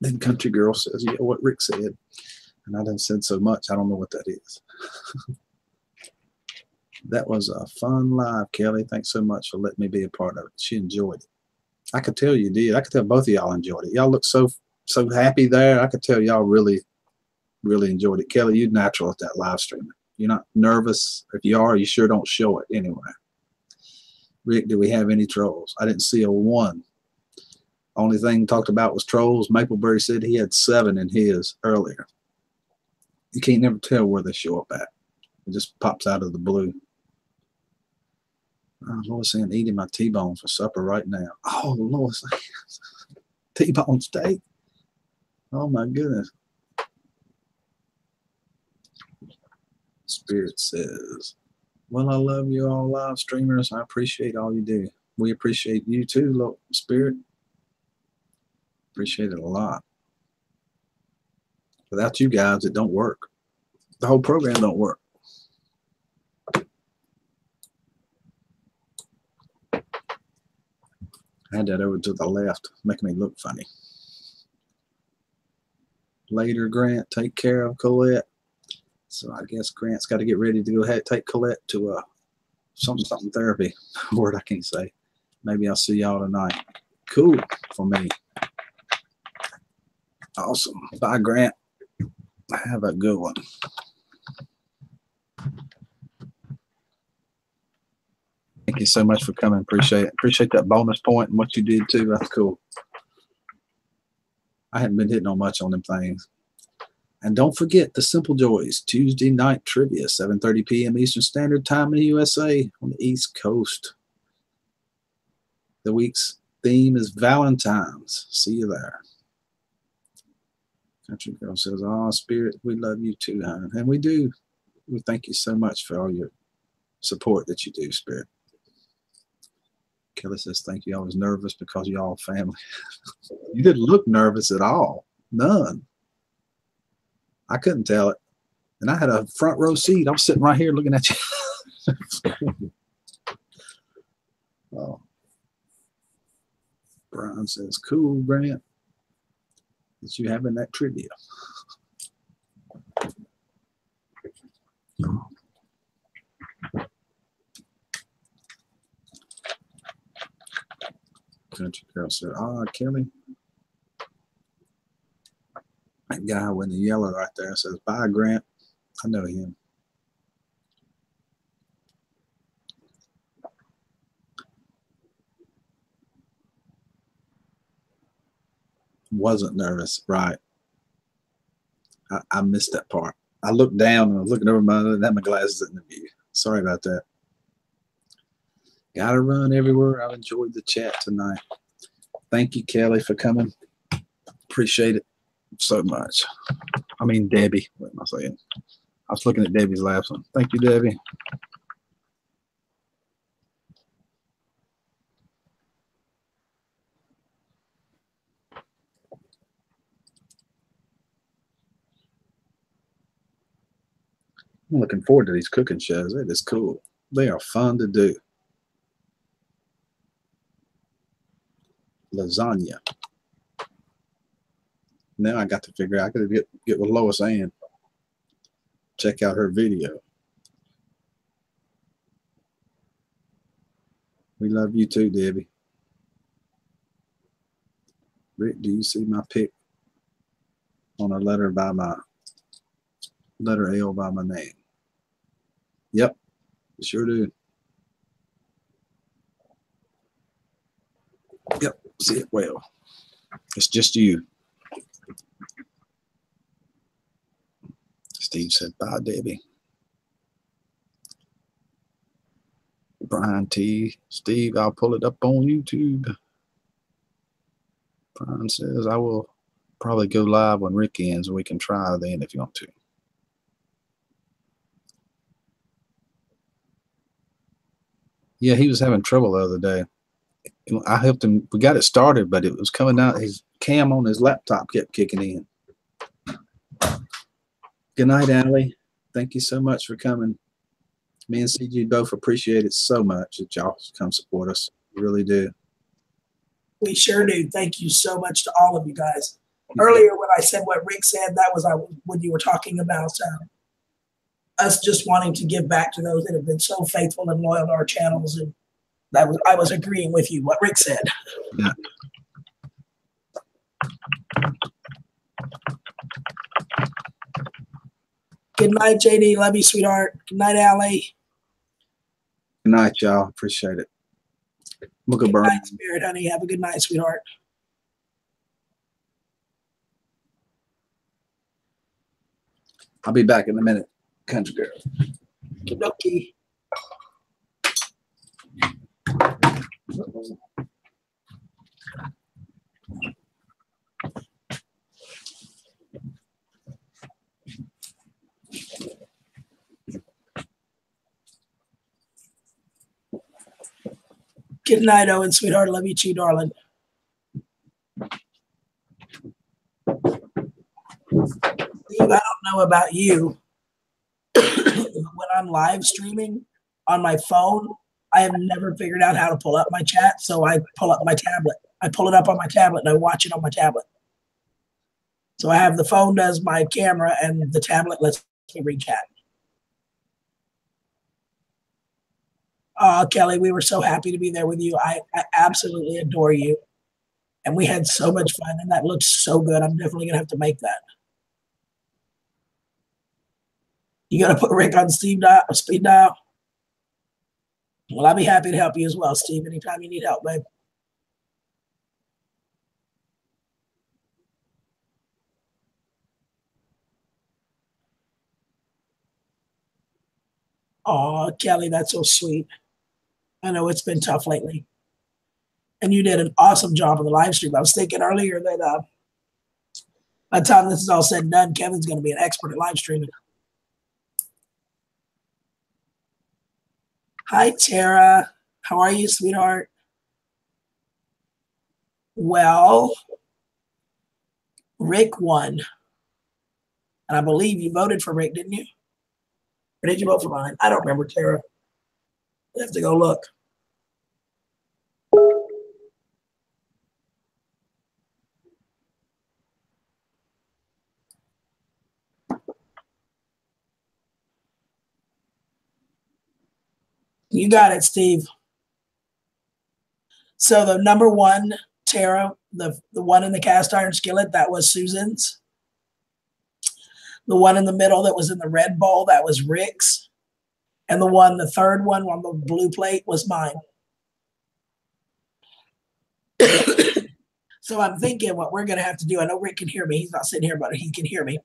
Speaker 1: then Country Girl says, yeah, what Rick said. And I done said so much, I don't know what that is. That was a fun live, Kelly. Thanks so much for letting me be a part of it. She enjoyed it. I could tell you did. I could tell both of y'all enjoyed it. Y'all look so happy there. I could tell y'all really enjoyed it. Kelly, you're natural at that live streaming. You're not nervous. If you are, you sure don't show it anyway. Rick, do we have any trolls? I didn't see a one. Only thing talked about was trolls. Mapleberry said he had 7 in his earlier. You can't never tell where they show up at. It just pops out of the blue. Oh, Lord saying eating my T-bone for supper right now. Oh, Lord saying T-bone steak. Oh, my goodness. Spirit says, well, I love you all live streamers. I appreciate all you do. We appreciate you too, Lord Spirit. Appreciate it a lot. Without you guys, it don't work. The whole program don't work. I had that over to the left, making me look funny. Later, Grant, take care of Colette. So I guess Grant's got to get ready to go ahead take Colette to something therapy. Word I can't say. Maybe I'll see y'all tonight. Cool for me. Awesome. Bye, Grant. Have a good one. Thank you so much for coming. Appreciate it. Appreciate that bonus point and what you did too. That's cool. I haven't been hitting on much on them things. And don't forget the Simple Joys Tuesday night trivia, 7:30 p.m. Eastern Standard Time in the USA on the East Coast. The week's theme is Valentine's. See you there. Country Girl says, "Oh, Spirit, we love you too, hon." And we do. We thank you so much for all your support that you do, Spirit. Kelly says, "Thank you. I was nervous because y'all family." You didn't look nervous at all. None. I couldn't tell it. And I had a front row seat. I was sitting right here looking at you. Oh. Brian says, "Cool, Grant, that you having that trivia." Country Girl said, "Ah, Kelly." That guy with the yellow right there says, "Bye, Grant." I know him. Wasn't nervous, right? I missed that part. I looked down and I was looking over and had my glasses in the view. Sorry about that. Gotta run everywhere. I've enjoyed the chat tonight. Thank you, Kelly, for coming. Appreciate it so much. I mean, Debbie. What am I saying? I was looking at Debbie's last one. Thank you, Debbie. I'm looking forward to these cooking shows. It is cool. They are fun to do. Lasagna. Now I got to figure out. I got to get with Lois Ann. Check out her video. We love you too, Debbie. Rick, do you see my pic on a letter by my letter L by my name? Yep, sure do. Yep, see it well. It's just you. Steve said, "Bye, Debbie." Brian T. Steve, I'll pull it up on YouTube. Brian says, "I will probably go live when Rick ends, and we can try then if you want to." Yeah, he was having trouble the other day. I helped him. We got it started, but it was coming out. His cam on his laptop kept kicking in. Good night, Allie. Thank you so much for coming. Me and CG both appreciate it so much that y'all come support us. We really do.
Speaker 2: We sure do. Thank you so much to all of you guys. Earlier, when I said what Rick said, that was when you were talking about us just wanting to give back to those that have been so faithful and loyal to our channels, and I was agreeing with you what Rick said.
Speaker 1: Yeah.
Speaker 2: Good night, JD. Love you, sweetheart. Good night, Allie.
Speaker 1: Good night, y'all. Appreciate it.
Speaker 2: Good night, Spirit, honey. Have a good night, sweetheart.
Speaker 1: I'll be back in a minute, Country Girl.
Speaker 2: Kidoki. Good night, Owen, sweetheart. Love you too, darling. Steve, I don't know about you. When I'm live streaming on my phone, I have never figured out how to pull up my chat, so I pull up my tablet. I pull it up on my tablet and I watch it on my tablet. So I have the phone does my camera and the tablet lets me read chat. Oh, Kelly, we were so happy to be there with you. I absolutely adore you. And we had so much fun, and that looks so good. I'm definitely going to have to make that. You got to put Rick on speed dial? Well, I'll be happy to help you as well, Steve, anytime you need help, babe. Oh, Kelly, that's so sweet. I know it's been tough lately. And you did an awesome job on the live stream. I was thinking earlier that by the time this is all said and done, Kevin's going to be an expert at live streaming. Hi, Tara. How are you, sweetheart? Well, Rick won. And I believe you voted for Rick, didn't you? Or did you vote for mine? I don't remember, Tara. I have to go look. You got it, Steve. So the number one, Tara, the one in the cast iron skillet, that was Susan's. The one in the middle that was in the red bowl, that was Rick's. And the third one on the blue plate was mine. So I'm thinking what we're going to have to do, I know Rick can hear me. He's not sitting here, but he can hear me.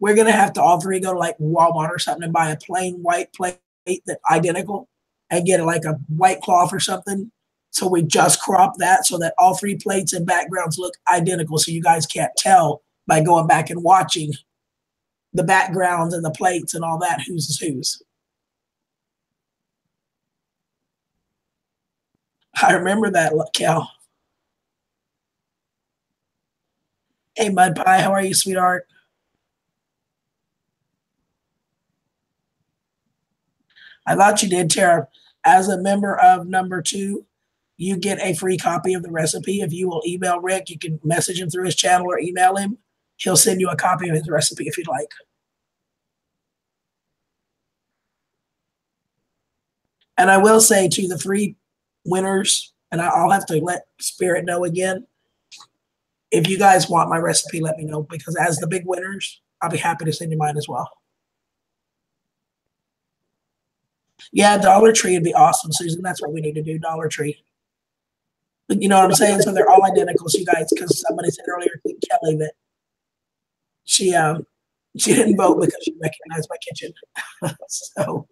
Speaker 2: We're going to have to all three go to like Walmart or something and buy a plain white plate that's identical and get like a white cloth or something. So we just crop that so that all three plates and backgrounds look identical so you guys can't tell by going back and watching the backgrounds and the plates and all that, whose is whose. I remember that, Cal. Hey, Mud Pie, how are you, sweetheart? I thought you did, Tara. As a member of number 2, you get a free copy of the recipe. If you will email Rick, you can message him through his channel or email him. He'll send you a copy of his recipe if you'd like. And I will say to the 3 winners, and I'll have to let Spirit know again, if you guys want my recipe, let me know, because as the big winners, I'll be happy to send you mine as well. Yeah, Dollar Tree would be awesome, Susan. That's what we need to do, Dollar Tree. But you know what I'm saying? So they're all identical, so you guys, because somebody said earlier to Kelly that she didn't vote because she recognized my kitchen. So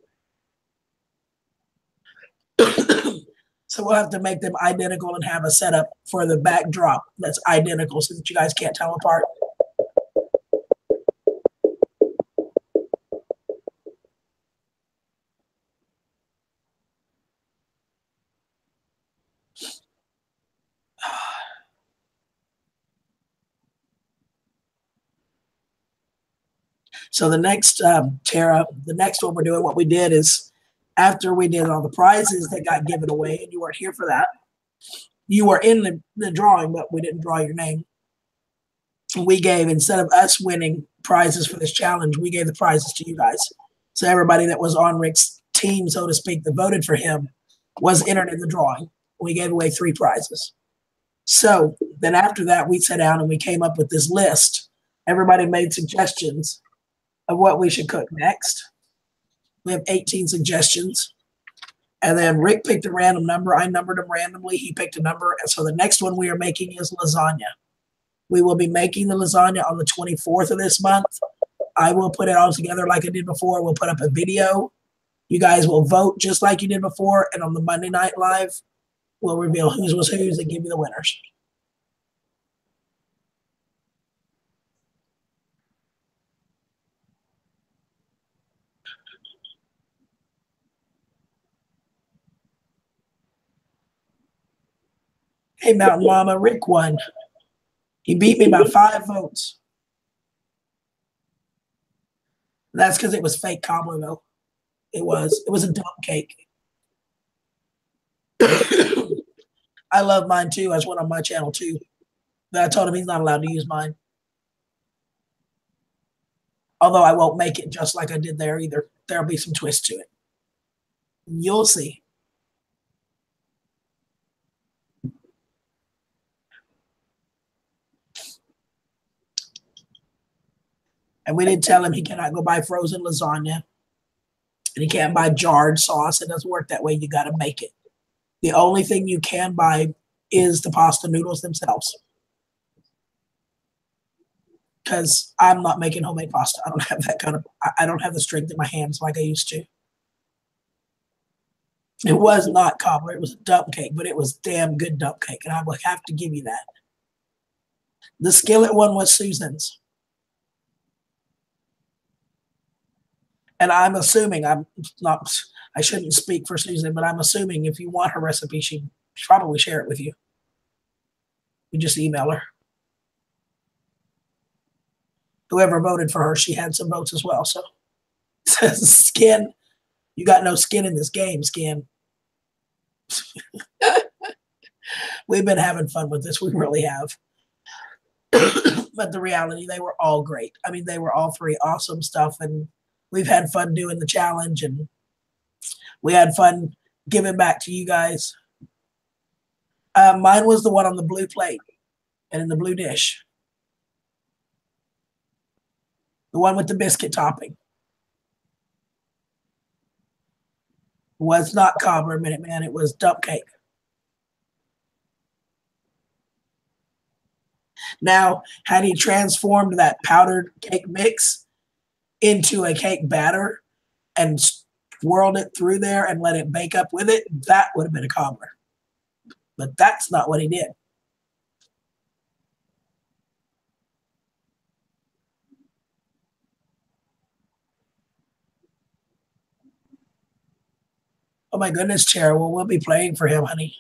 Speaker 2: so we'll have to make them identical and have a setup for the backdrop that's identical so that you guys can't tell apart. So the next, Tara, the next one we're doing, what we did is after we did all the prizes that got given away, and you weren't here for that, you were in the drawing, but we didn't draw your name. We gave, instead of us winning prizes for this challenge, we gave the prizes to you guys. So everybody that was on Rick's team, so to speak, that voted for him was entered in the drawing. We gave away 3 prizes. So then after that, we sat down and we came up with this list. Everybody made suggestions of what we should cook next. We have 18 suggestions. And then Rick picked a random number. I numbered them randomly. He picked a number. And so the next one we are making is lasagna. We will be making the lasagna on the 24th of this month. I will put it all together like I did before. We'll put up a video. You guys will vote just like you did before. And on the Monday Night Live, we'll reveal whose was whose and give you the winners. Hey, Mountain Mama, Rick won. He beat me by 5 votes. That's because it was fake cobbler, though. It was a dump cake. I love mine too. I just went on my channel too. But I told him he's not allowed to use mine. Although I won't make it just like I did there either. There'll be some twist to it. You'll see. And we did tell him he cannot go buy frozen lasagna. And he can't buy jarred sauce. It doesn't work that way. You got to make it. The only thing you can buy is the pasta noodles themselves. Because I'm not making homemade pasta. I don't have that kind of, I don't have the strength in my hands like I used to. It was not cobbler. It was a dump cake, but it was damn good dump cake. And I will have to give you that. The skillet one was Susan's. And I'm assuming, I'm not, I shouldn't speak for Susan, but I'm assuming if you want her recipe, she'd probably share it with you. You just email her. Whoever voted for her, she had some votes as well. So, Skin, you got no skin in this game, Skin. We've been having fun with this. We really have. But the reality, they were all great. I mean, they were all three awesome stuff. And we've had fun doing the challenge. And we had fun giving back to you guys. Mine was the one on the blue plate and in the blue dish. The one with the biscuit topping. It was not cobbler, Minute Man. It was dump cake. Now, had he transformed that powdered cake mix into a cake batter and swirled it through there and let it bake up with it, that would have been a cobbler. But that's not what he did. Oh my goodness, Chair. Well, we'll be playing for him, honey.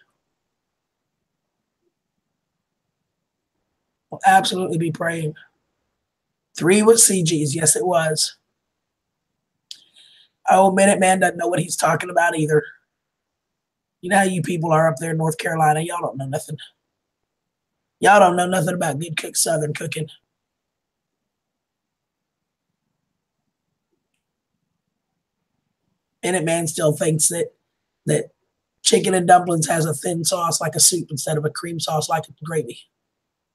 Speaker 2: We'll absolutely be praying. 3 was CG's. Yes, it was. Oh, Minute Man doesn't know what he's talking about either. You know how you people are up there in North Carolina. Y'all don't know nothing. Y'all don't know nothing about good cooked Southern cooking. Minute Man still thinks that chicken and dumplings has a thin sauce like a soup instead of a cream sauce like a gravy.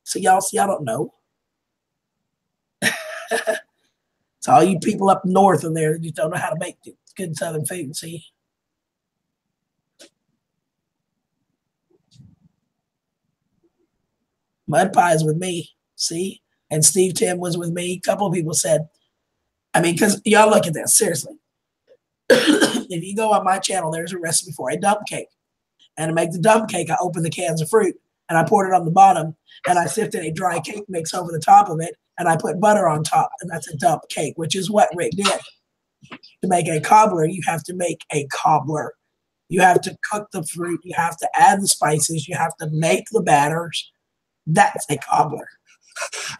Speaker 2: So y'all don't know. It's all you people up north of there that just don't know how to make good Southern food, see? Mud pies with me, see? And Steve Tim was with me. A couple of people said, I mean, because y'all look at this, seriously. If you go on my channel, there's a recipe for a dump cake. And to make the dump cake, I open the cans of fruit and I poured it on the bottom and I sifted a dry cake mix over the top of it and I put butter on top, and that's a dump cake, which is what Rick did. To make a cobbler, you have to make a cobbler. You have to cook the fruit. You have to add the spices. You have to make the batters. That's a cobbler.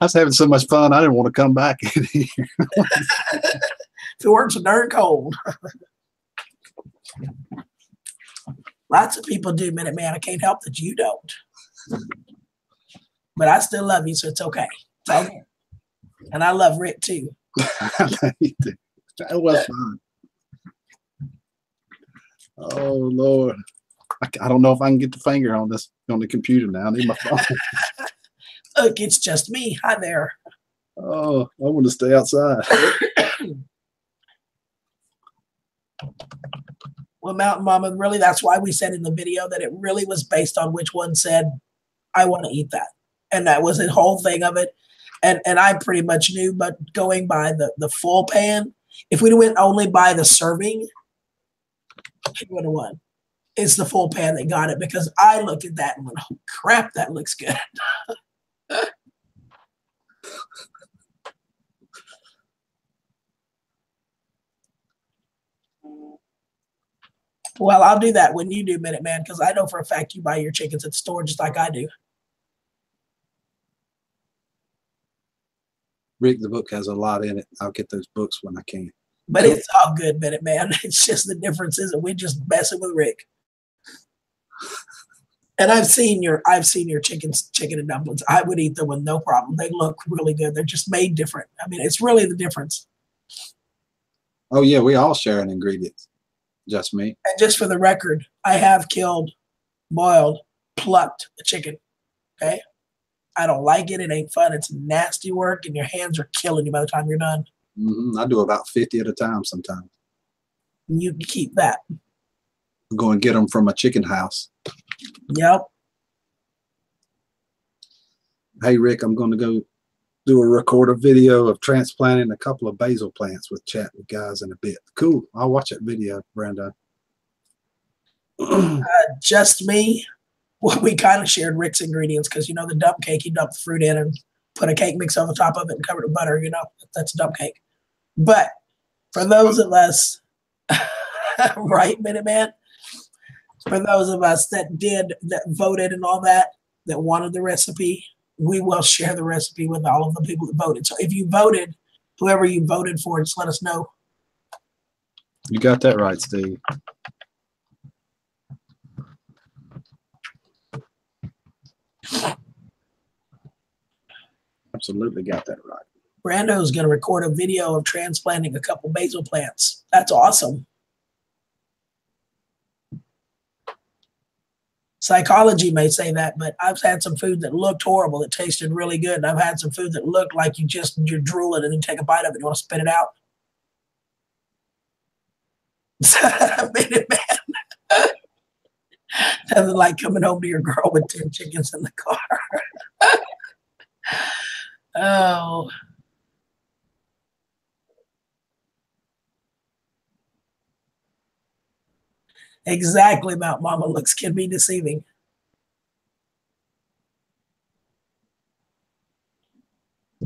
Speaker 1: I was having so much fun, I didn't want to come back in here.
Speaker 2: If it weren't so darn cold. Lots of people do, Minute Man. I can't help that you don't. But I still love you, so it's okay. It's all good. And I love Rick, too.
Speaker 1: That was fun. Oh, Lord. I don't know if I can get the finger on this on the computer now. I need my phone.
Speaker 2: Look, it's just me. Hi there.
Speaker 1: Oh, I want to stay outside.
Speaker 2: Well, Mountain Mama, really, that's why we said in the video that it really was based on which one said, I want to eat that. And that was the whole thing of it. And I pretty much knew, but going by the full pan, if we went only by the serving, he would have won. It's the full pan that got it, because I looked at that and went, oh, crap, that looks good. Well, I'll do that when you do, Minute Man, because I know for a fact you buy your chickens at the store just like I do.
Speaker 1: Rick, the book has a lot in it. I'll get those books when I can.
Speaker 2: But it's all good, Minute Man. It's just the difference is that we're just messing with Rick. And I've seen your chicken and dumplings. I would eat them with no problem. They look really good. They're just made different. I mean, it's really the difference.
Speaker 1: Oh yeah, we all share an ingredient. Just me.
Speaker 2: And just for the record, I have killed, boiled, plucked a chicken. Okay, I don't like it. It ain't fun. It's nasty work, and your hands are killing you by the time you're done.
Speaker 1: I do about 50 at a time sometimes.
Speaker 2: You can keep that.
Speaker 1: Go and get them from a chicken house.
Speaker 2: Yep.
Speaker 1: Hey, Rick, I'm going to go record a video of transplanting a couple of basil plants with chat with guys in a bit. Cool. I'll watch that video, Brando.
Speaker 2: Just me. Well, we kind of shared Rick's ingredients because, you know, the dump cake, he dumped the fruit in and put a cake mix on the top of it and covered it with butter. You know, that's a dump cake. But for those of us, right, Minuteman? For those of us that voted and all that wanted the recipe, we will share the recipe with all of the people that voted. So if you voted, whoever you voted for, just let us know.
Speaker 1: You got that right, Steve. Absolutely got that right.
Speaker 2: Brando's going to record a video of transplanting a couple basil plants. That's awesome. Psychology may say that, but I've had some food that looked horrible that tasted really good. And I've had some food that looked like you're drooling and then take a bite of it and you want to spit it out. Man. Nothing like coming home to your girl with 10 chickens in the car. Oh. Exactly, Mount Mama looks can be deceiving.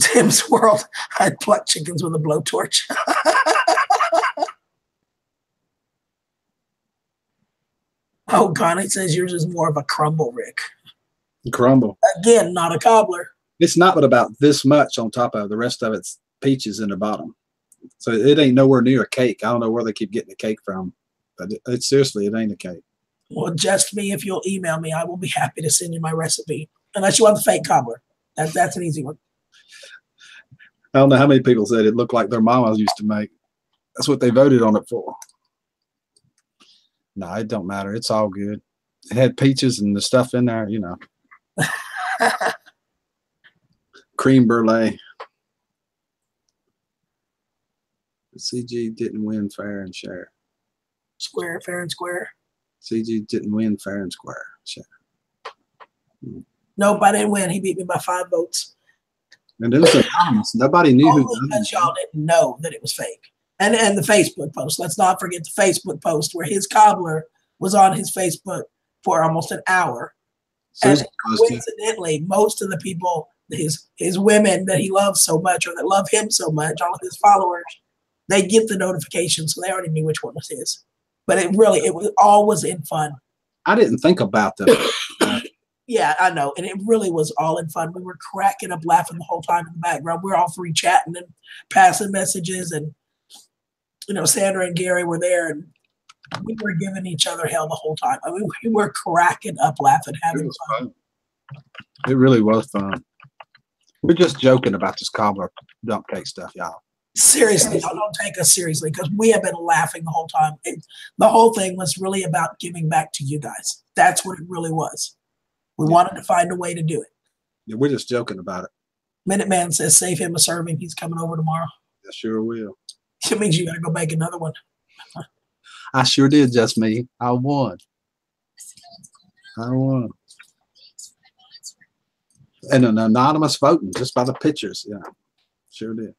Speaker 2: Tim's world, I'd pluck chickens with a blowtorch. Oh, Connie says yours is more of a crumble, Rick.
Speaker 1: Crumble.
Speaker 2: Again, not a cobbler.
Speaker 1: It's not but about this much on top of it. The rest of it's peaches in the bottom. So it ain't nowhere near a cake. I don't know where they keep getting the cake from. But it seriously, it ain't a cake.
Speaker 2: Well, just me, if you'll email me, I will be happy to send you my recipe. Unless you want the fake cobbler. That's an easy one.
Speaker 1: I don't know how many people said it looked like their mamas used to make. That's what they voted on it for. No, it don't matter. It's all good. It had peaches and the stuff in there, you know. Cream brulee. The CG didn't win fair and share.
Speaker 2: Square, fair and square.
Speaker 1: CG didn't win fair and square. Share.
Speaker 2: Nope, I didn't win. He beat me by 5 votes.
Speaker 1: And it was anonymous. Nobody knew who
Speaker 2: who because y'all didn't know that it was fake. And the Facebook post. Let's not forget the Facebook post where his cobbler was on his Facebook for almost an hour. And coincidentally, most of the people, his women that he loves so much or that love him so much, all of his followers, they get the notification, so they already knew which one was his. But it was always in fun.
Speaker 1: I didn't think about that.
Speaker 2: Yeah, I know. And it really was all in fun. We were cracking up laughing the whole time in the background. We were all three chatting and passing messages. And, you know, Sandra and Gary were there. And we were giving each other hell the whole time. I mean, we were cracking up laughing, having fun.
Speaker 1: It really was fun. We're just joking about this cobbler dump cake stuff, y'all.
Speaker 2: Seriously, don't take us seriously because we have been laughing the whole time. The whole thing was really about giving back to you guys. That's what it really was. We wanted to find a way to do it.
Speaker 1: Yeah, we're just joking about it.
Speaker 2: Minuteman says, save him a serving. He's coming over tomorrow.
Speaker 1: I sure will.
Speaker 2: It means you got to go make another one.
Speaker 1: I sure did, just me. I won. And an anonymous voting just by the pictures. Yeah, sure did.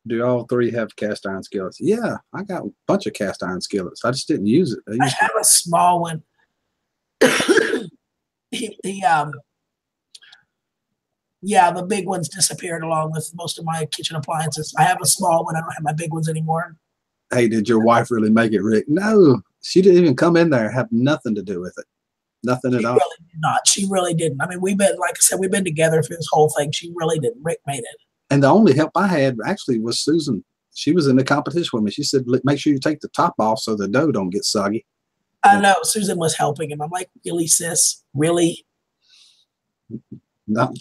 Speaker 1: Do all three have cast iron skillets? Yeah, I got a bunch of cast iron skillets. I just didn't use it.
Speaker 2: I have a small one. Yeah, the big ones disappeared along with most of my kitchen appliances. I have a small one. I don't have my big ones anymore.
Speaker 1: Hey, did your wife really make it, Rick? No, she didn't even come in there. Have nothing to do with it. Nothing at all.
Speaker 2: She really did not. She really didn't. I mean, we've been, like I said, we've been together for this whole thing. She really didn't. Rick made it.
Speaker 1: And the only help I had actually was Susan. She was in the competition with me. She said, make sure you take the top off so the dough don't get soggy.
Speaker 2: I know. Susan was helping him. I'm like, really, sis? Really?
Speaker 1: No.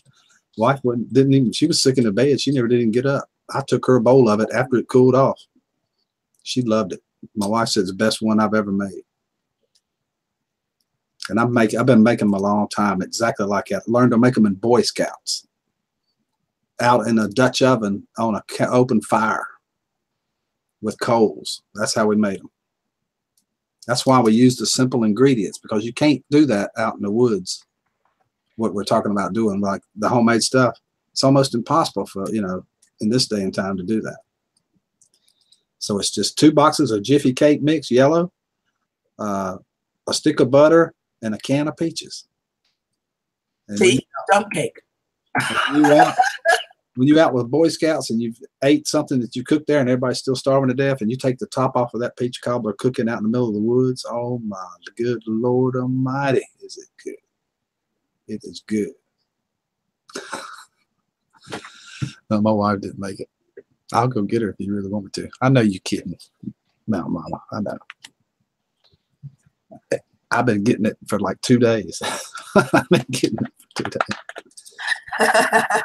Speaker 1: Wife didn't even, she was sick in the bed. She never did even get up. I took her a bowl of it after it cooled off. She loved it. My wife said it's the best one I've ever made. And I've been making them a long time, exactly like that. Learned to make them in Boy Scouts, out in a Dutch oven on a open fire with coals. That's how we made them. That's why we use the simple ingredients, because you can't do that out in the woods. What we're talking about doing, like the homemade stuff, it's almost impossible for, in this day and time to do that. So it's just 2 boxes of Jiffy Cake mix, yellow, a stick of butter, and a can of peaches. And
Speaker 2: dump cake.
Speaker 1: When you're out with Boy Scouts and you've ate something that you cooked there and everybody's still starving to death, and you take the top off of that peach cobbler cooking out in the middle of the woods, oh my good Lord Almighty, is it good. It is good. No, my wife didn't make it. I'll go get her if you really want me to. I know you're kidding. No, Mama, I know. I've been getting it for like 2 days. I've been getting it for 2 days.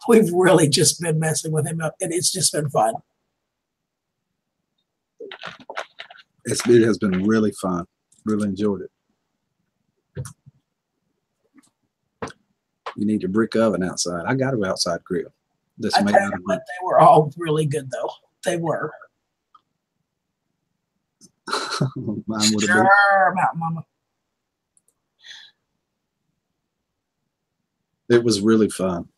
Speaker 2: We've really just been messing with him, and it's just been fun.
Speaker 1: It has been really fun. Really enjoyed it. You need a brick oven outside. I got an outside grill.
Speaker 2: I tell you what, they were all really good, though. They were.
Speaker 1: Mine would have
Speaker 2: sure about Mama.
Speaker 1: It was really fun.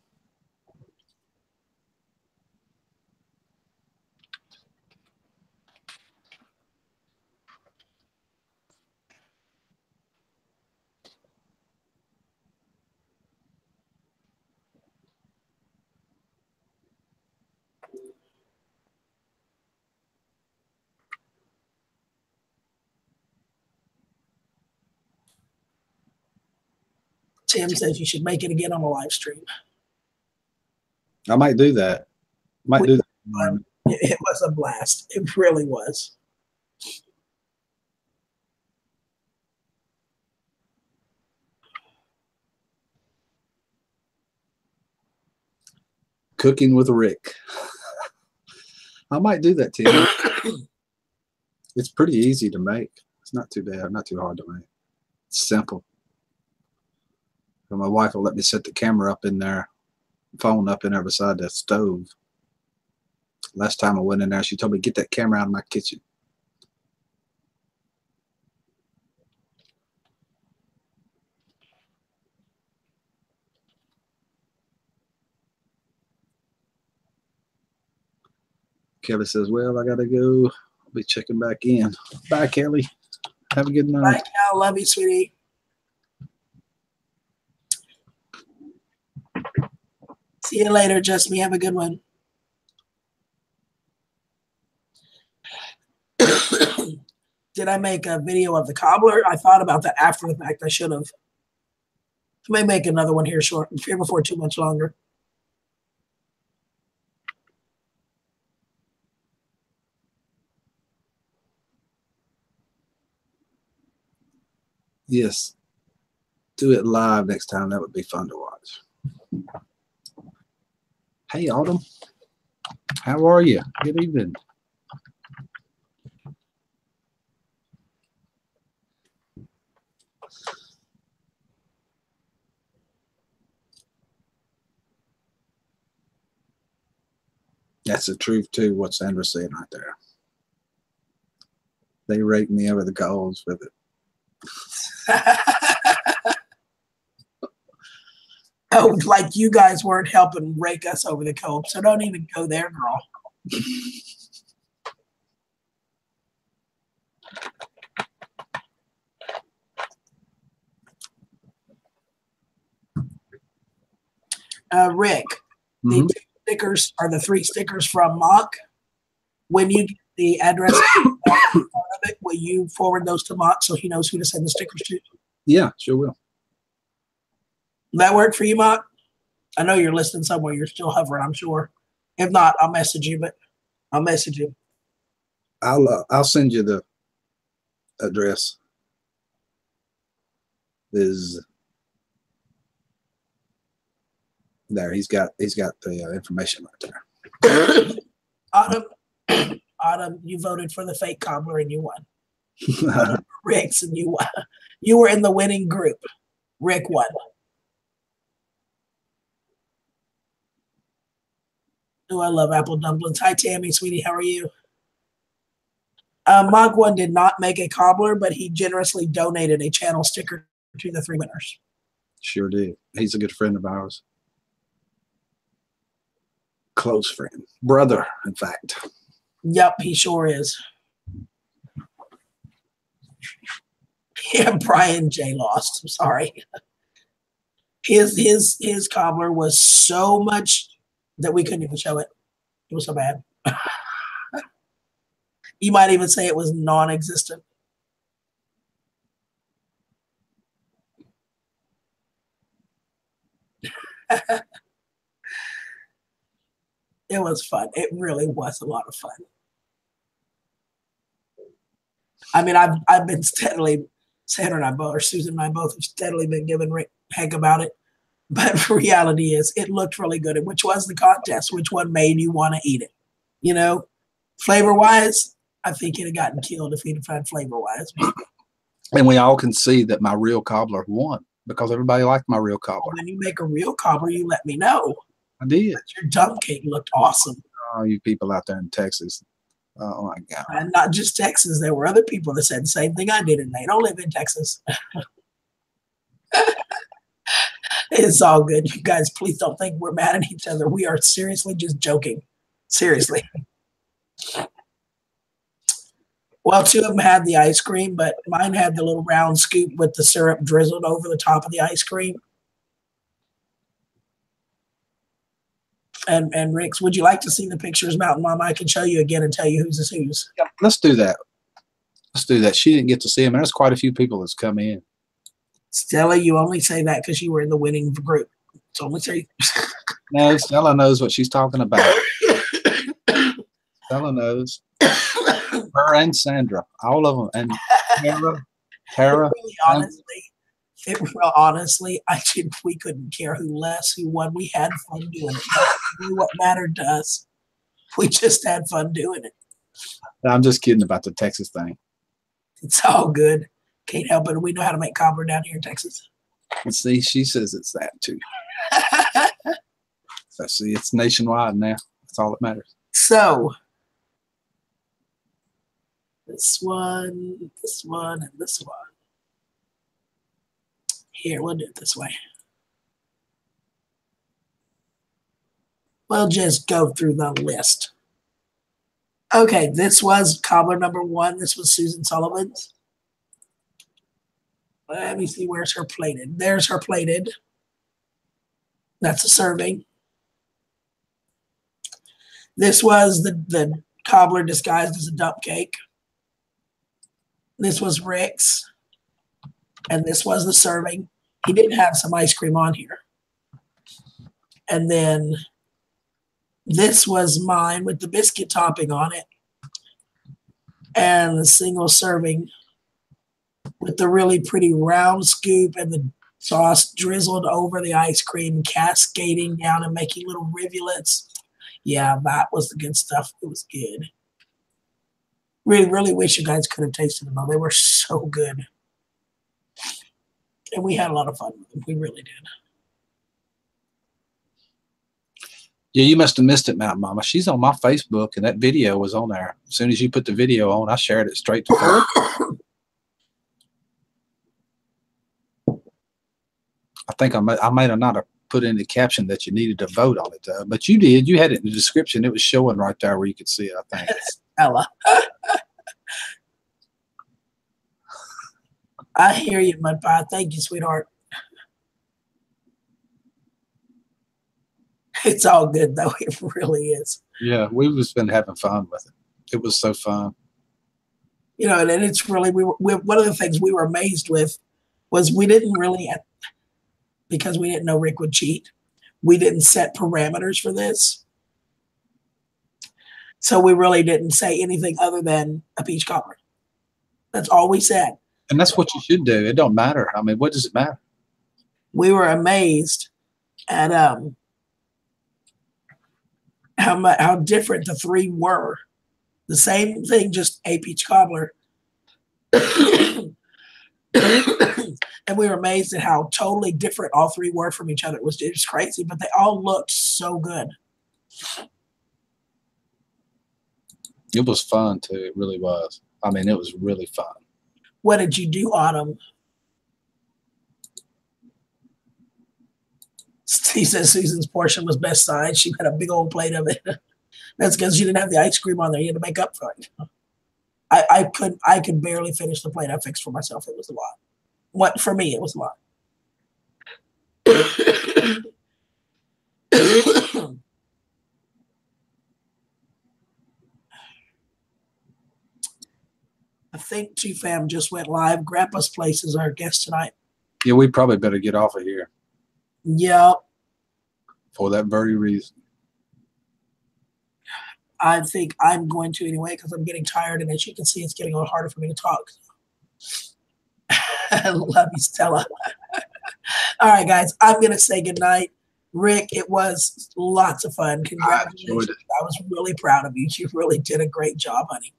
Speaker 2: Tim says you should make it again on a live stream.
Speaker 1: I might do that. Do that.
Speaker 2: It was a blast. It really was.
Speaker 1: Cooking with Rick. I might do that, Tim. It's pretty easy to make. It's not too bad, not too hard to make. It's simple. And my wife will let me set the camera up in there, phone up in there beside the stove. Last time I went in there, she told me, get that camera out of my kitchen. Kelly says, well, I got to go. I'll be checking back in. Bye, Kelly. Have a good night.
Speaker 2: Bye, Cal. Love you, sweetie. See you later, Just Me. Have a good one. Did I make a video of the cobbler? I thought about that after the fact. I should have. I may make another one here before too much longer.
Speaker 1: Yes. Do it live next time. That would be fun to watch. Hey, Autumn. How are you? Good evening. That's the truth, too, what Sandra's saying right there. They rake me over the coals with it.
Speaker 2: Oh, like you guys weren't helping rake us over the coals, so don't even go there, girl. Rick, the 2 stickers are the 3 stickers from Mock. When you get the address of it, will you forward those to Mock so he knows who to send the stickers to?
Speaker 1: Yeah, sure will.
Speaker 2: That work for you, Mock? I know you're listening somewhere. You're still hovering, I'm sure. If not, I'll message you, but I'll message you.
Speaker 1: I'll send you the address. Is there? He's got the information right there.
Speaker 2: Autumn, you voted for the fake cobbler and you won. Rick's, and you were in the winning group. Rick won. Oh, I love apple dumplings. Hi, Tammy, sweetie. How are you? Magwan did not make a cobbler, but he generously donated a channel sticker to the 3 winners.
Speaker 1: Sure did. He's a good friend of ours. Close friend. Brother, in fact.
Speaker 2: Yep, he sure is. Yeah, Brian J lost. I'm sorry. His cobbler was so much that we couldn't even show it. It was so bad. You might even say it was non-existent. It was fun. It really was a lot of fun. I mean, I've been steadily, Sandra and I both, or Susan and I both have steadily been giving Rick heck about it. But the reality is, it looked really good. And which was the contest? Which one made you want to eat it? You know, flavor-wise, I think it'd have gotten killed if he'd have had flavor-wise.
Speaker 1: And we all can see that my real cobbler won because everybody liked my real cobbler.
Speaker 2: When you make a real cobbler, you let me know.
Speaker 1: I did.
Speaker 2: But your dump cake looked awesome.
Speaker 1: Oh, you people out there in Texas. Oh, my God.
Speaker 2: And not just Texas. There were other people that said the same thing I did, and they don't live in Texas. It's all good. You guys, please don't think we're mad at each other. We are seriously just joking. Seriously. Well, 2 of them had the ice cream, but mine had the little round scoop with the syrup drizzled over the top of the ice cream. And Rick's, would you like to see the pictures, Mountain Mama? I can show you again and tell you whose is whose.
Speaker 1: Yeah, let's do that. Let's do that. She didn't get to see them. There's quite a few people that's come in.
Speaker 2: Stella, you only say that because you were in the winning group. It's only 3.
Speaker 1: No, Stella knows what she's talking about. Stella knows. Her and Sandra, all of them, and Tara.
Speaker 2: Honestly, we couldn't care who less, who won. We had fun doing it. We knew what mattered to us. We just had fun doing it.
Speaker 1: I'm just kidding about the Texas thing.
Speaker 2: It's all good. Can't help it. We know how to make cobbler down here in Texas.
Speaker 1: Let's see, she says it's that too. So see, it's nationwide now. That's all that matters.
Speaker 2: So this one, and this one. Here, we'll do it this way. We'll just go through the list. Okay, this was cobbler number 1. This was Susan Sullivan's. Let me see, where's her plated? There's her plated. That's a serving. This was the cobbler disguised as a dump cake. This was Rick's. And this was the serving. He did have some ice cream on here. And then this was mine with the biscuit topping on it. And the single serving with the really pretty round scoop and the sauce drizzled over the ice cream, cascading down and making little rivulets. Yeah, that was the good stuff. It was good. Really, really wish you guys could have tasted them, though. They were so good. And we had a lot of fun with them. We really did.
Speaker 1: Yeah, you must have missed it, Mountain Mama. She's on my Facebook, and that video was on there. As soon as you put the video on, I shared it straight to her. I think I might have not have put in the caption that you needed to vote on it, though. But you did. You had it in the description. It was showing right there where you could see it, I think.
Speaker 2: Ella. I hear you, Mud Pie. Thank you, sweetheart. It's all good, though. It really is.
Speaker 1: Yeah, we've just been having fun with it. It was so fun.
Speaker 2: You know, and it's really, one of the things we were amazed with was we didn't really, because we didn't know Rick would cheat, we didn't set parameters for this. So we really didn't say anything other than a peach cobbler. That's all we said.
Speaker 1: And that's what you should do. It don't matter. I mean, what does it matter?
Speaker 2: We were amazed at how different the 3 were. The same thing, just a peach cobbler. And we were amazed at how totally different all three were from each other. It was crazy, but they all looked so good.
Speaker 1: It was fun too. It really was. I mean, it was really fun.
Speaker 2: What did you do, Autumn? He says Susan's portion was best size. She had a big old plate of it. That's because she didn't have the ice cream on there. You had to make up for it. I could barely finish the plate I fixed for myself. It was a lot. What for me, it was a lot. I think G-Fam just went live. Grandpa's Place is our guest tonight.
Speaker 1: Yeah, we probably better get off of here.
Speaker 2: Yep. For
Speaker 1: that very reason.
Speaker 2: I think I'm going to anyway because I'm getting tired, and as you can see, it's getting a little harder for me to talk. I love you, Stella. All right, guys, I'm going to say goodnight. Rick, it was lots of fun. Congratulations. I was really proud of you. You really did a great job, honey.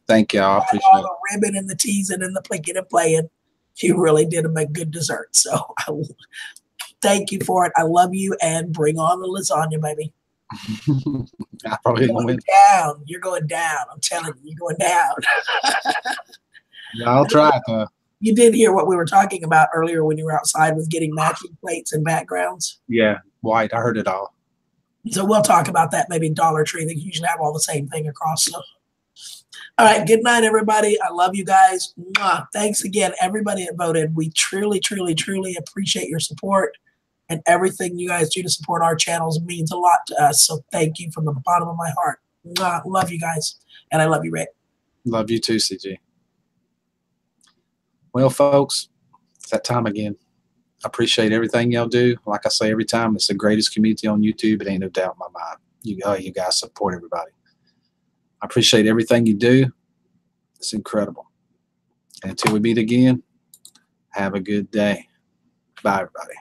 Speaker 1: Thank you. I appreciate
Speaker 2: all the ribbon and the teasing and the plicking and playing. You really did make good dessert. So thank you for it. I love you, and bring on the lasagna, baby.
Speaker 1: I probably
Speaker 2: You're going down. You're going down. I'm telling you, you're going down.
Speaker 1: Yeah, I'll try it.
Speaker 2: You did hear what we were talking about earlier when you were outside with getting matching plates and backgrounds?
Speaker 1: Yeah, white. I heard it all.
Speaker 2: So we'll talk about that maybe Dollar Tree. They usually have all the same thing across. So. All right, good night, everybody. I love you guys. Mwah. Thanks again, everybody that voted. We truly, truly, truly appreciate your support, and everything you guys do to support our channels means a lot to us. So thank you from the bottom of my heart. Mwah. Love you guys, and I love you, Rick.
Speaker 1: Love you too, CG. Well, folks, it's that time again. I appreciate everything y'all do. Like I say every time, it's the greatest community on YouTube. It ain't no doubt in my mind. You guys support everybody. I appreciate everything you do. It's incredible. And until we meet again, have a good day. Bye, everybody.